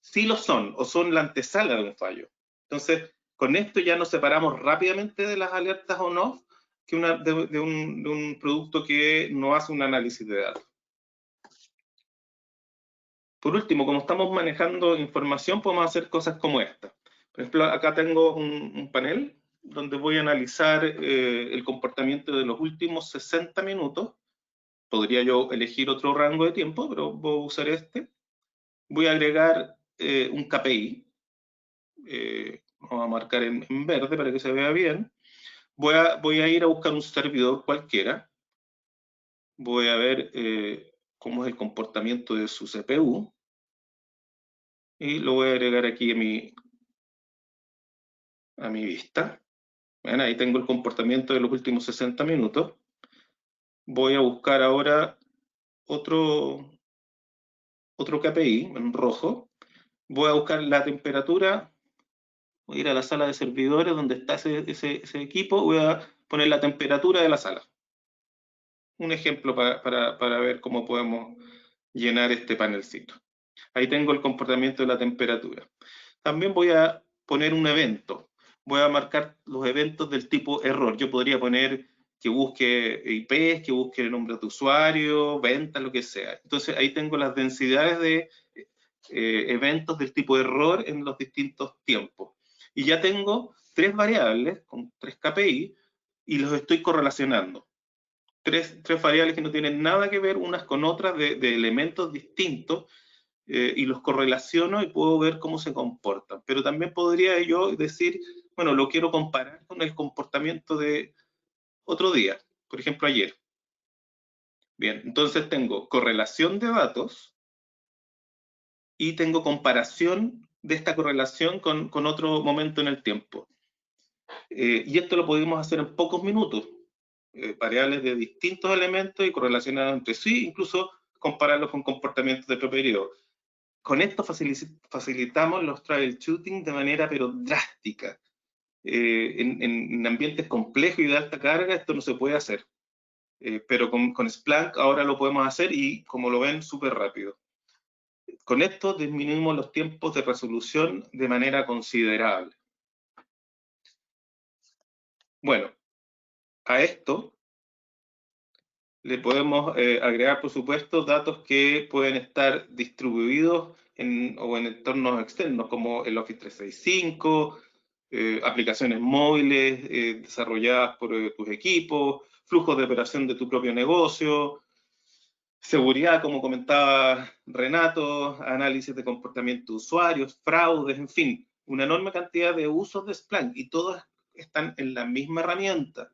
sí lo son, o son la antesala de un fallo. Entonces, con esto ya nos separamos rápidamente de las alertas on-off que de un producto que no hace un análisis de datos. Por último, como estamos manejando información, podemos hacer cosas como esta. Por ejemplo, acá tengo un panel donde voy a analizar el comportamiento de los últimos 60 minutos. Podría yo elegir otro rango de tiempo, pero voy a usar este. Voy a agregar un KPI. vamos a marcar en verde para que se vea bien. Voy a ir a buscar un servidor cualquiera. Voy a ver cómo es el comportamiento de su CPU. Y lo voy a agregar aquí a mi vista. Ven, ahí tengo el comportamiento de los últimos 60 minutos. Voy a buscar ahora otro KPI en rojo. Voy a buscar la temperatura. Voy a ir a la sala de servidores donde está ese equipo. Voy a poner la temperatura de la sala. Un ejemplo para ver cómo podemos llenar este panelcito. Ahí tengo el comportamiento de la temperatura. También voy a poner un evento. Voy a marcar los eventos del tipo error. Yo podría poner que busque IPs, que busque el nombre de usuario, ventas, lo que sea. Entonces ahí tengo las densidades de eventos del tipo error en los distintos tiempos. Y ya tengo 3 variables con 3 KPI y los estoy correlacionando. Tres variables que no tienen nada que ver unas con otras de elementos distintos, y los correlaciono y puedo ver cómo se comportan. Pero también podría yo decir, bueno, lo quiero comparar con el comportamiento de otro día, por ejemplo ayer. Bien, entonces tengo correlación de datos y tengo comparación de esta correlación con otro momento en el tiempo. Y esto lo podemos hacer en pocos minutos. Variables de distintos elementos y correlacionados entre sí, incluso compararlos con comportamientos de otro periodo. Con esto facilitamos los troubleshooting de manera pero drástica. En ambientes complejos y de alta carga esto no se puede hacer. Pero con Splunk ahora lo podemos hacer y, como lo ven, súper rápido. Con esto disminuimos los tiempos de resolución de manera considerable. Bueno, a esto le podemos agregar, por supuesto, datos que pueden estar distribuidos o en entornos externos, como el Office 365, aplicaciones móviles desarrolladas por tus equipos, flujos de operación de tu propio negocio, seguridad, como comentaba Renato, análisis de comportamiento de usuarios, fraudes, en fin, una enorme cantidad de usos de Splunk y todas están en la misma herramienta.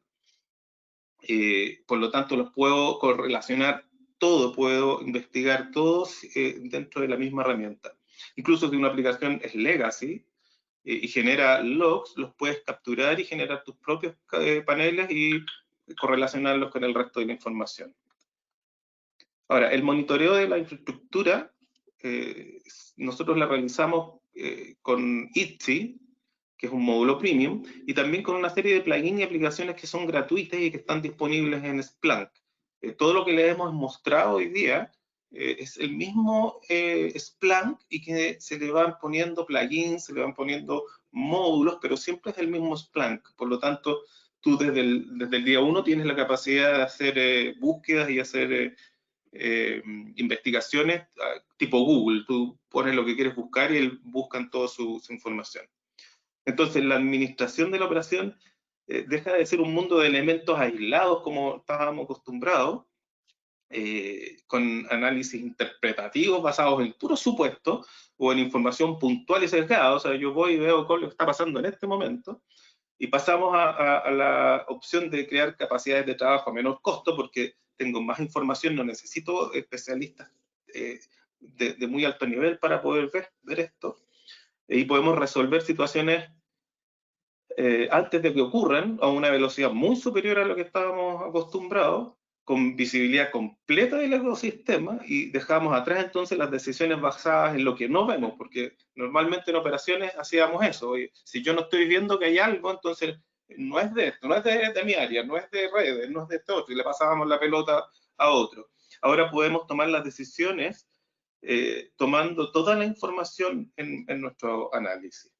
Por lo tanto, los puedo correlacionar todo, puedo investigar todos dentro de la misma herramienta. Incluso si una aplicación es legacy y genera logs, los puedes capturar y generar tus propios paneles y correlacionarlos con el resto de la información. Ahora, el monitoreo de la infraestructura, nosotros la realizamos con Itzy, que es un módulo premium, y también con una serie de plugins y aplicaciones que son gratuitas y que están disponibles en Splunk. Todo lo que les hemos mostrado hoy día es el mismo Splunk y que se le van poniendo plugins, se le van poniendo módulos, pero siempre es el mismo Splunk. Por lo tanto, tú desde el día 1 tienes la capacidad de hacer búsquedas y hacer investigaciones tipo Google. Tú pones lo que quieres buscar y él buscan toda su información. Entonces, la administración de la operación deja de ser un mundo de elementos aislados como estábamos acostumbrados, con análisis interpretativos basados en puros supuestos o en información puntual y sesgada. O sea, yo voy y veo lo que está pasando en este momento y pasamos a la opción de crear capacidades de trabajo a menor costo porque tengo más información, no necesito especialistas de muy alto nivel para poder ver esto. Y podemos resolver situaciones antes de que ocurran a una velocidad muy superior a lo que estábamos acostumbrados, con visibilidad completa del ecosistema y dejamos atrás entonces las decisiones basadas en lo que no vemos, porque normalmente en operaciones hacíamos eso. Y si yo no estoy viendo que hay algo, entonces no es de esto, no es de mi área, no es de redes, no es de esto otro, y le pasábamos la pelota a otro. Ahora podemos tomar las decisiones tomando toda la información en nuestro análisis.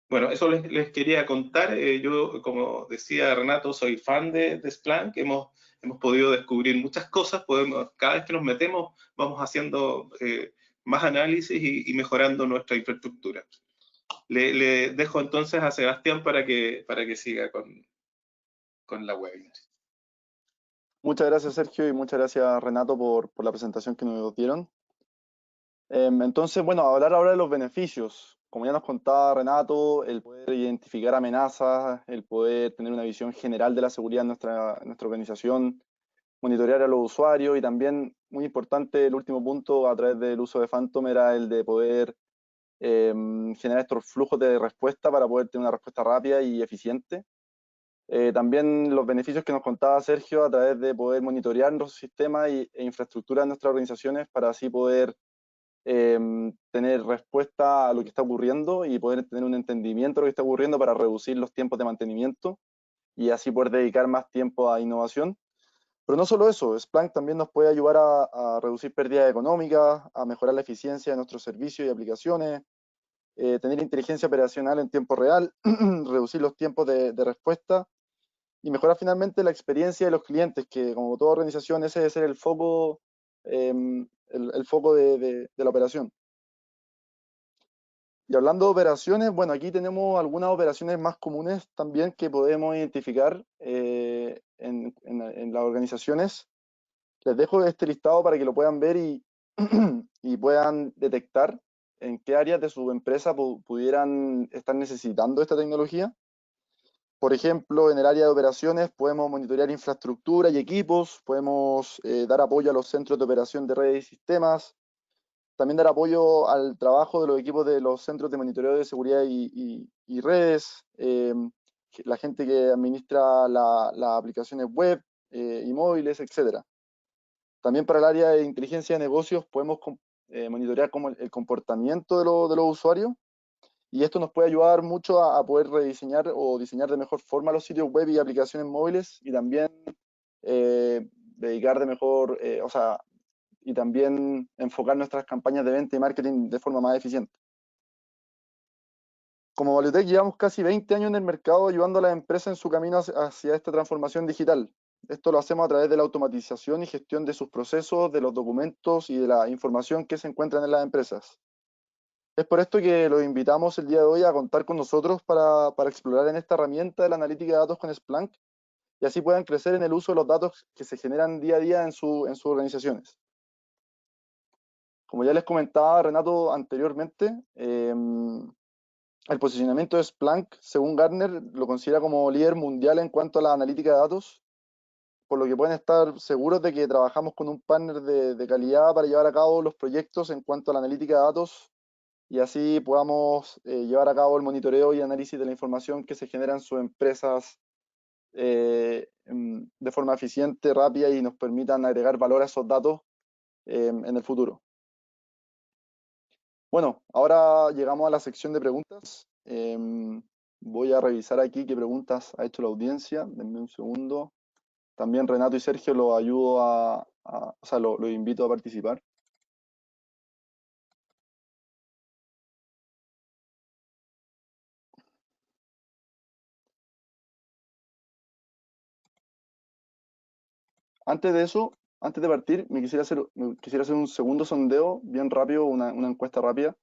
Bueno, eso les quería contar. Yo, como decía Renato, soy fan de Splunk. Hemos podido descubrir muchas cosas. Cada vez que nos metemos, vamos haciendo más análisis y mejorando nuestra infraestructura. Le dejo entonces a Sebastián para que siga con la webinar. Muchas gracias, Sergio, y muchas gracias, Renato, por la presentación que nos dieron. Entonces, bueno, hablar ahora de los beneficios. como ya nos contaba Renato, el poder identificar amenazas, el poder tener una visión general de la seguridad en nuestra organización, monitorear a los usuarios y también, muy importante, el último punto a través del uso de Phantom era el de poder generar estos flujos de respuesta para poder tener una respuesta rápida y eficiente. También los beneficios que nos contaba Sergio a través de poder monitorear los sistemas e infraestructura de nuestras organizaciones para así poder tener respuesta a lo que está ocurriendo y poder tener un entendimiento de lo que está ocurriendo para reducir los tiempos de mantenimiento y así poder dedicar más tiempo a innovación. Pero no solo eso, Splunk también nos puede ayudar a reducir pérdidas económicas, a mejorar la eficiencia de nuestros servicios y aplicaciones, tener inteligencia operacional en tiempo real, reducir los tiempos de respuesta y mejorar finalmente la experiencia de los clientes, que como toda organización ese debe ser el foco, el foco de la operación. Y hablando de operaciones, bueno, aquí tenemos algunas operaciones más comunes también que podemos identificar en las organizaciones. Les dejo este listado para que lo puedan ver y puedan detectar en qué áreas de su empresa pudieran estar necesitando esta tecnología. Por ejemplo, en el área de operaciones podemos monitorear infraestructura y equipos, podemos dar apoyo a los centros de operación de redes y sistemas, también dar apoyo al trabajo de los equipos de los centros de monitoreo de seguridad y redes, la gente que administra las aplicaciones web y móviles, etc. También para el área de inteligencia de negocios podemos monitorear como el comportamiento de los usuarios y esto nos puede ayudar mucho a poder rediseñar o diseñar de mejor forma los sitios web y aplicaciones móviles y también dedicar de mejor, o sea, y también enfocar nuestras campañas de venta y marketing de forma más eficiente. Como Valuetech llevamos casi 20 años en el mercado ayudando a las empresas en su camino hacia esta transformación digital. Esto lo hacemos a través de la automatización y gestión de sus procesos, de los documentos y de la información que se encuentran en las empresas. Es por esto que los invitamos el día de hoy a contar con nosotros para explorar en esta herramienta de la analítica de datos con Splunk y así puedan crecer en el uso de los datos que se generan día a día en sus organizaciones. Como ya les comentaba Renato anteriormente, el posicionamiento de Splunk, según Gartner, lo considera como líder mundial en cuanto a la analítica de datos, por lo que pueden estar seguros de que trabajamos con un partner de calidad para llevar a cabo los proyectos en cuanto a la analítica de datos y así podamos llevar a cabo el monitoreo y análisis de la información que se genera en sus empresas de forma eficiente, rápida y nos permitan agregar valor a esos datos en el futuro. Bueno, ahora llegamos a la sección de preguntas. Voy a revisar aquí qué preguntas ha hecho la audiencia. Denme un segundo. También Renato y Sergio los ayudo o sea, los invito a participar. Antes de eso, antes de partir, quisiera hacer un segundo sondeo bien rápido, una encuesta rápida.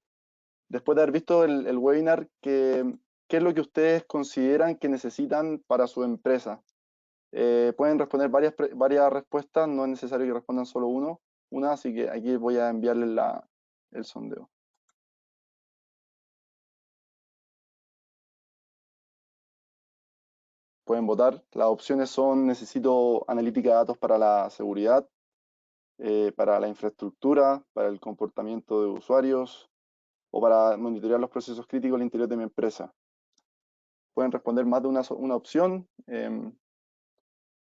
Después de haber visto el webinar, ¿qué es lo que ustedes consideran que necesitan para su empresa? Pueden responder varias respuestas, no es necesario que respondan solo una, así que aquí voy a enviarles el sondeo. Pueden votar. Las opciones son: necesito analítica de datos para la seguridad, para la infraestructura, para el comportamiento de usuarios o para monitorear los procesos críticos al interior de mi empresa. Pueden responder más de una opción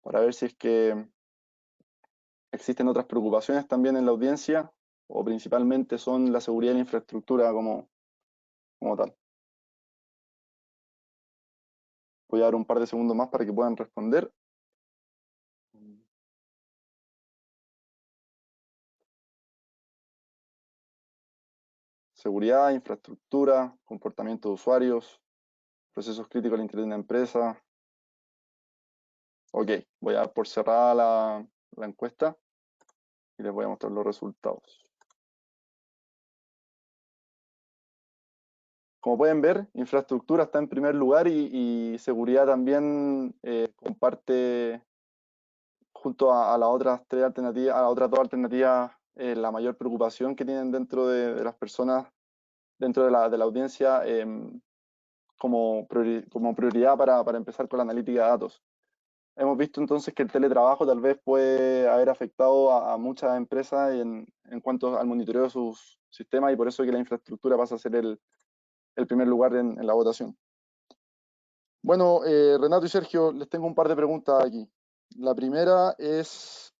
para ver si es que existen otras preocupaciones también en la audiencia o principalmente son la seguridad y la infraestructura como tal. Voy a dar un par de segundos más para que puedan responder. Seguridad, infraestructura, comportamiento de usuarios, procesos críticos al interior de una empresa. Ok, voy a dar por cerrada la encuesta y les voy a mostrar los resultados. Como pueden ver, infraestructura está en primer lugar y seguridad también comparte junto a las otras tres alternativas, a las otras dos alternativas, la mayor preocupación que tienen dentro de las personas dentro de la audiencia como prioridad para empezar con la analítica de datos. Hemos visto entonces que el teletrabajo tal vez puede haber afectado a muchas empresas en cuanto al monitoreo de sus sistemas y por eso que la infraestructura pasa a ser el primer lugar en la votación. Bueno, Renato y Sergio, les tengo un par de preguntas aquí. La primera es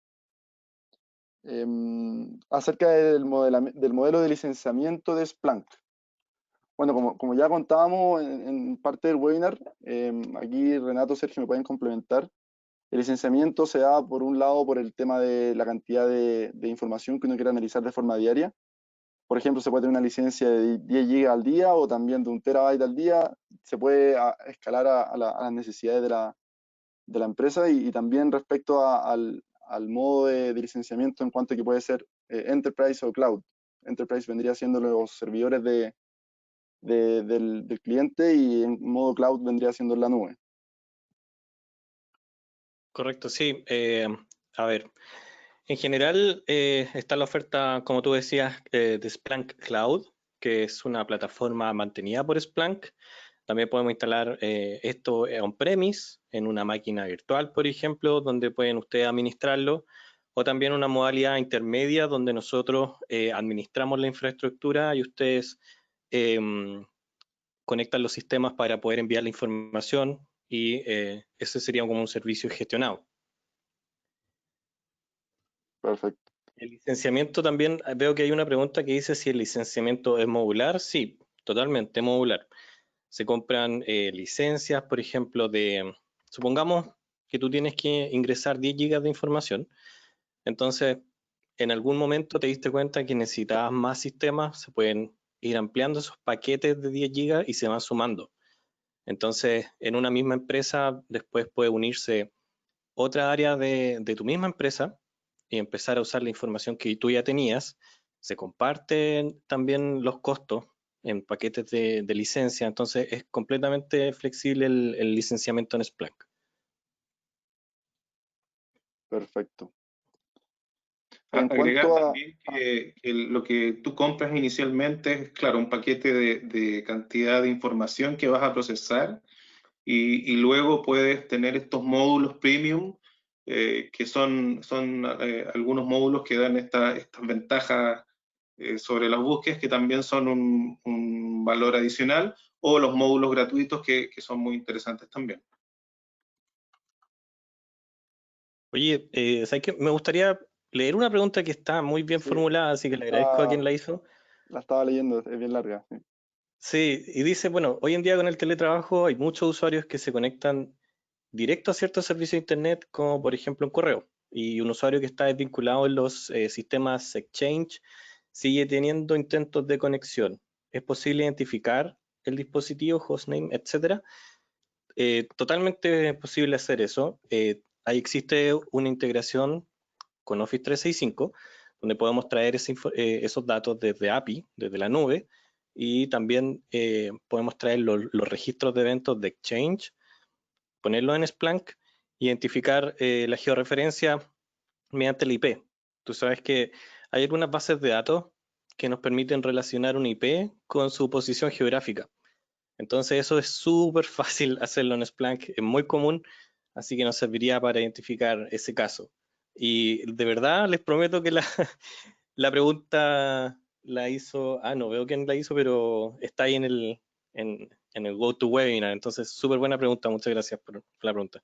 acerca del modelo de licenciamiento de Splunk. Bueno, como ya contábamos en parte del webinar, aquí Renato y Sergio me pueden complementar. El licenciamiento se da, por un lado, por el tema de la cantidad de información que uno quiere analizar de forma diaria. Por ejemplo, se puede tener una licencia de 10 GB al día o también de 1 TB al día. Se puede escalar a las necesidades de la empresa y también respecto al modo de licenciamiento en cuanto a que puede ser Enterprise o Cloud. Enterprise vendría siendo los servidores del cliente y en modo Cloud vendría siendo la nube. Correcto, sí. A ver, en general está la oferta, como tú decías, de Splunk Cloud, que es una plataforma mantenida por Splunk. También podemos instalar esto on-premise, en una máquina virtual, por ejemplo, donde pueden ustedes administrarlo, o también una modalidad intermedia donde nosotros administramos la infraestructura y ustedes conectan los sistemas para poder enviar la información y ese sería como un servicio gestionado. Perfecto. El licenciamiento también, veo que hay una pregunta que dice si el licenciamiento es modular. Sí, totalmente modular. Se compran licencias, por ejemplo, supongamos que tú tienes que ingresar 10 gigas de información, entonces en algún momento te diste cuenta que necesitabas más sistemas, se pueden ir ampliando esos paquetes de 10 gigas y se van sumando. Entonces, en una misma empresa, después puede unirse otra área de tu misma empresa y empezar a usar la información que tú ya tenías. Se comparten también los costos en paquetes de licencia, entonces es completamente flexible el licenciamiento en Splunk. Perfecto. En Agregar cuanto a... también que lo que tú compras inicialmente es, claro, un paquete de cantidad de información que vas a procesar y luego puedes tener estos módulos premium que son algunos módulos que dan estas ventajas sobre las búsquedas que también son un valor adicional o los módulos gratuitos que son muy interesantes también. Oye, ¿sabes qué? Me gustaría leer una pregunta que está muy bien Sí, formulada, así que le agradezco a quien la hizo. la estaba leyendo, es bien larga. Sí. Sí, y dice, bueno, hoy en día con el teletrabajo hay muchos usuarios que se conectan directo a ciertos servicios de Internet, como por ejemplo un correo, y un usuario que está desvinculado en los sistemas Exchange sigue teniendo intentos de conexión. ¿Es posible identificar el dispositivo, hostname, etcétera? Totalmente posible hacer eso. Ahí existe una integración con Office 365, donde podemos traer esos datos desde API, desde la nube, y también podemos traer los registros de eventos de Exchange, ponerlo en Splunk, identificar la georreferencia mediante el IP. Tú sabes que hay algunas bases de datos que nos permiten relacionar un IP con su posición geográfica. Entonces eso es súper fácil hacerlo en Splunk, es muy común, así que nos serviría para identificar ese caso. Y de verdad les prometo que la pregunta la hizo, no veo quién la hizo, pero está ahí en el GoToWebinar, entonces súper buena pregunta, muchas gracias por la pregunta.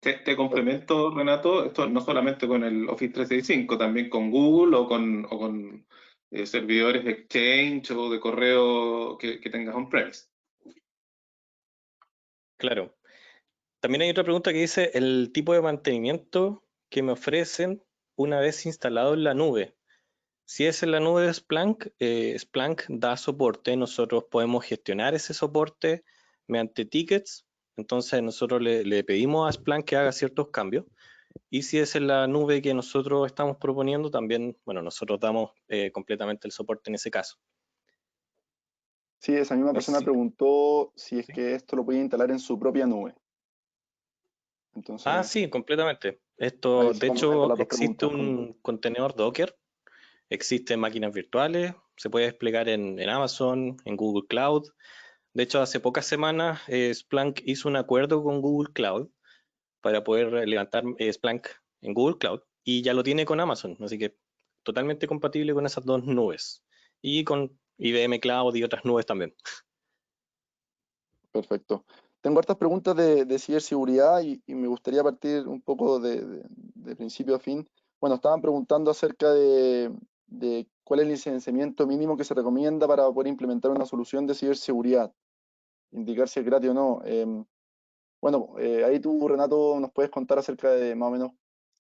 Te complemento, Renato, esto no solamente con el Office 365, también con Google o con servidores de Exchange o de correo que tengas on-premise. Claro. También hay otra pregunta que dice, el tipo de mantenimiento que me ofrecen una vez instalado en la nube. Si es en la nube de Splunk, Splunk da soporte, nosotros podemos gestionar ese soporte mediante tickets, entonces nosotros le pedimos a Splunk que haga ciertos cambios, y si es en la nube que nosotros estamos proponiendo, también, bueno, nosotros damos completamente el soporte en ese caso. Sí, esa misma No sé persona si... preguntó si es ¿Sí? que esto lo podía instalar en su propia nube. Entonces, Sí, completamente. ahí Esto, se de complementan hecho, las dos existe preguntas. un contenedor Docker, existen máquinas virtuales, se puede desplegar en Amazon, en Google Cloud. De hecho, hace pocas semanas Splunk hizo un acuerdo con Google Cloud para poder levantar Splunk en Google Cloud y ya lo tiene con Amazon, así que totalmente compatible con esas dos nubes y con IBM Cloud y otras nubes también. Perfecto. Tengo hartas preguntas de ciberseguridad y me gustaría partir un poco de principio a fin. Bueno, estaban preguntando acerca de cuál es el licenciamiento mínimo que se recomienda para poder implementar una solución de ciberseguridad, indicar si es gratis o no. Bueno, ahí tú, Renato, nos puedes contar acerca de más o menos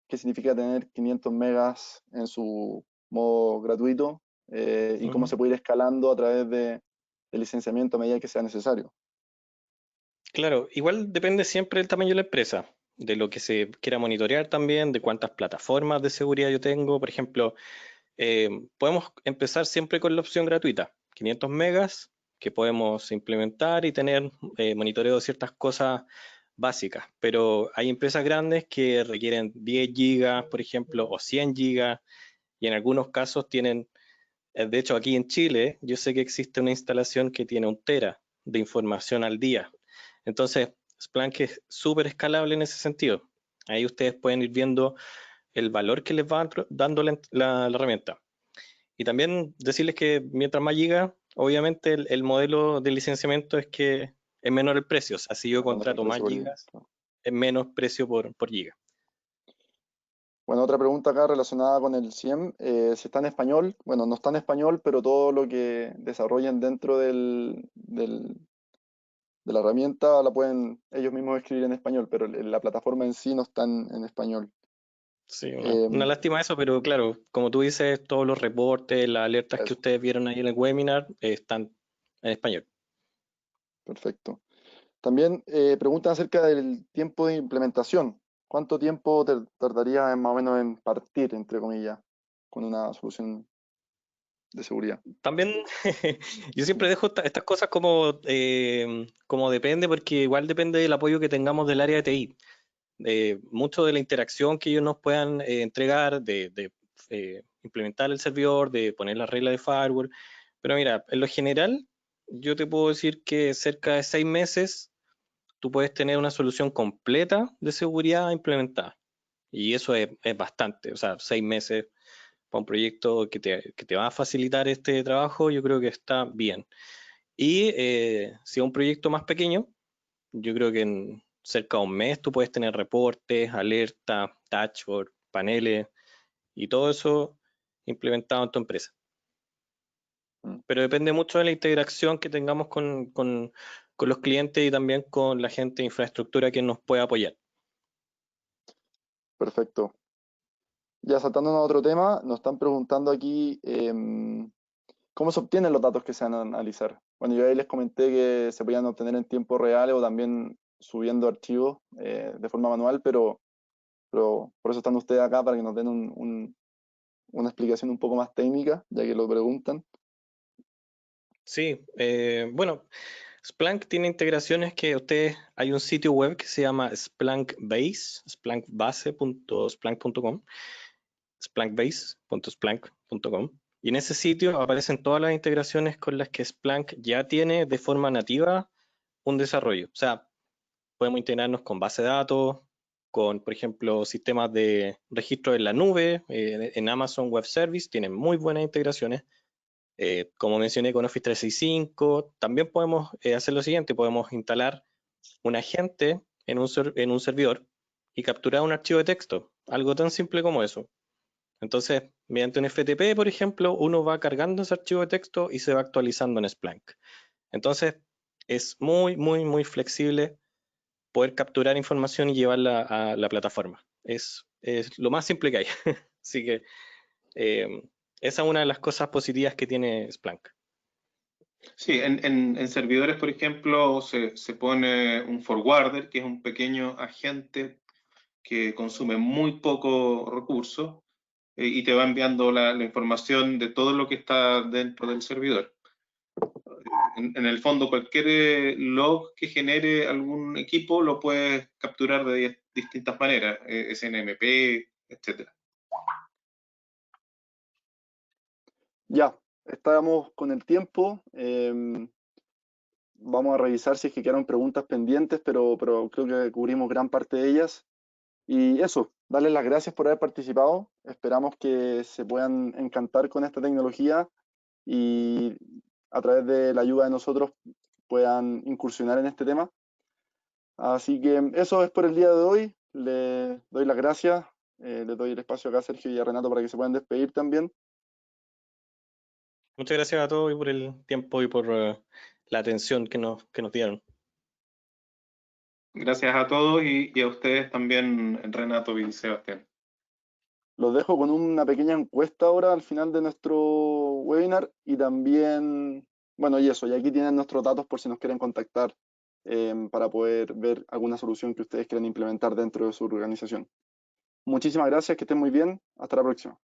qué significa tener 500 megas en su modo gratuito y cómo se puede ir escalando a través de licenciamiento a medida que sea necesario. Claro, igual depende siempre del tamaño de la empresa, de lo que se quiera monitorear también, de cuántas plataformas de seguridad yo tengo. Por ejemplo, podemos empezar siempre con la opción gratuita, 500 megas, que podemos implementar y tener monitoreo de ciertas cosas básicas. Pero hay empresas grandes que requieren 10 gigas, por ejemplo, o 100 gigas, y en algunos casos tienen, de hecho aquí en Chile, yo sé que existe una instalación que tiene 1 tera de información al día. Entonces, Splunk es súper escalable en ese sentido. Ahí ustedes pueden ir viendo el valor que les va dando la herramienta. Y también decirles que mientras más giga, obviamente el modelo de licenciamiento es que es menor el precio. O sea, si yo Menor el contrato más precio por giga, gigas, claro. es menos precio por giga. Bueno, otra pregunta acá relacionada con el CIEM, si está en español, bueno, no está en español, pero todo lo que desarrollen dentro de la herramienta la pueden ellos mismos escribir en español, pero la plataforma en sí no está en español. Sí, una Eh, lástima eso, pero claro, como tú dices, todos los reportes, las alertas que Eso, ustedes vieron ahí en el webinar están en español. perfecto. También preguntan acerca del tiempo de implementación. ¿Cuánto tiempo tardaría más o menos en partir, entre comillas, con una solución de seguridad? También yo siempre dejo estas cosas como depende, porque igual depende del apoyo que tengamos del área de TI. Mucho de la interacción que ellos nos puedan entregar, de implementar el servidor, de poner la regla de firewall. Pero mira, en lo general, yo te puedo decir que cerca de 6 meses tú puedes tener una solución completa de seguridad implementada. Y eso es bastante, o sea, 6 meses para un proyecto que te va a facilitar este trabajo, yo creo que está bien. Y si es un proyecto más pequeño, yo creo que en cerca de un mes tú puedes tener reportes, alertas, dashboard, paneles y todo eso implementado en tu empresa. Mm, Pero depende mucho de la integración que tengamos con los clientes y también con la gente de infraestructura que nos pueda apoyar. perfecto. Ya saltando a otro tema, nos están preguntando aquí cómo se obtienen los datos que se van a analizar. Bueno, yo ahí les comenté que se podían obtener en tiempo real o también subiendo archivos de forma manual, pero por eso están ustedes acá para que nos den una explicación un poco más técnica, ya que lo preguntan. Sí, bueno, Splunk tiene integraciones que hay un sitio web que se llama Splunk Base, splunkbase.splunk.com, splunkbase.splunk.com, y en ese sitio aparecen todas las integraciones con las que Splunk ya tiene de forma nativa un desarrollo. O sea, podemos integrarnos con base de datos, con, por ejemplo, sistemas de registro en la nube, en Amazon Web Service, tienen muy buenas integraciones. Como mencioné con Office 365, también podemos hacer lo siguiente, podemos instalar un agente en un servidor y capturar un archivo de texto, algo tan simple como eso. Entonces, mediante un FTP, por ejemplo, uno va cargando ese archivo de texto y se va actualizando en Splunk. Entonces, es muy, muy, muy flexible poder capturar información y llevarla a la plataforma. Es lo más simple que hay. Así que eh, esa es una de las cosas positivas que tiene Splunk. Sí, en servidores, por ejemplo, se pone un forwarder, que es un pequeño agente que consume muy poco recursos y te va enviando la información de todo lo que está dentro del servidor. En el fondo, cualquier log que genere algún equipo lo puedes capturar de distintas maneras, SNMP, etc. Ya, estamos con el tiempo. Vamos a revisar si es que quedaron preguntas pendientes, pero creo que cubrimos gran parte de ellas. Y eso, darles las gracias por haber participado. Esperamos que se puedan encantar con esta tecnología y a través de la ayuda de nosotros puedan incursionar en este tema. Así que eso es por el día de hoy. Les doy las gracias. Les doy el espacio acá a Sergio y a Renato para que se puedan despedir también. Muchas gracias a todos y por el tiempo y por la atención que nos dieron. Gracias a todos y a ustedes también, Renato y Sebastián. Los dejo con una pequeña encuesta ahora al final de nuestro webinar y también, bueno, y eso, y aquí tienen nuestros datos por si nos quieren contactar para poder ver alguna solución que ustedes quieran implementar dentro de su organización. Muchísimas gracias, que estén muy bien, hasta la próxima.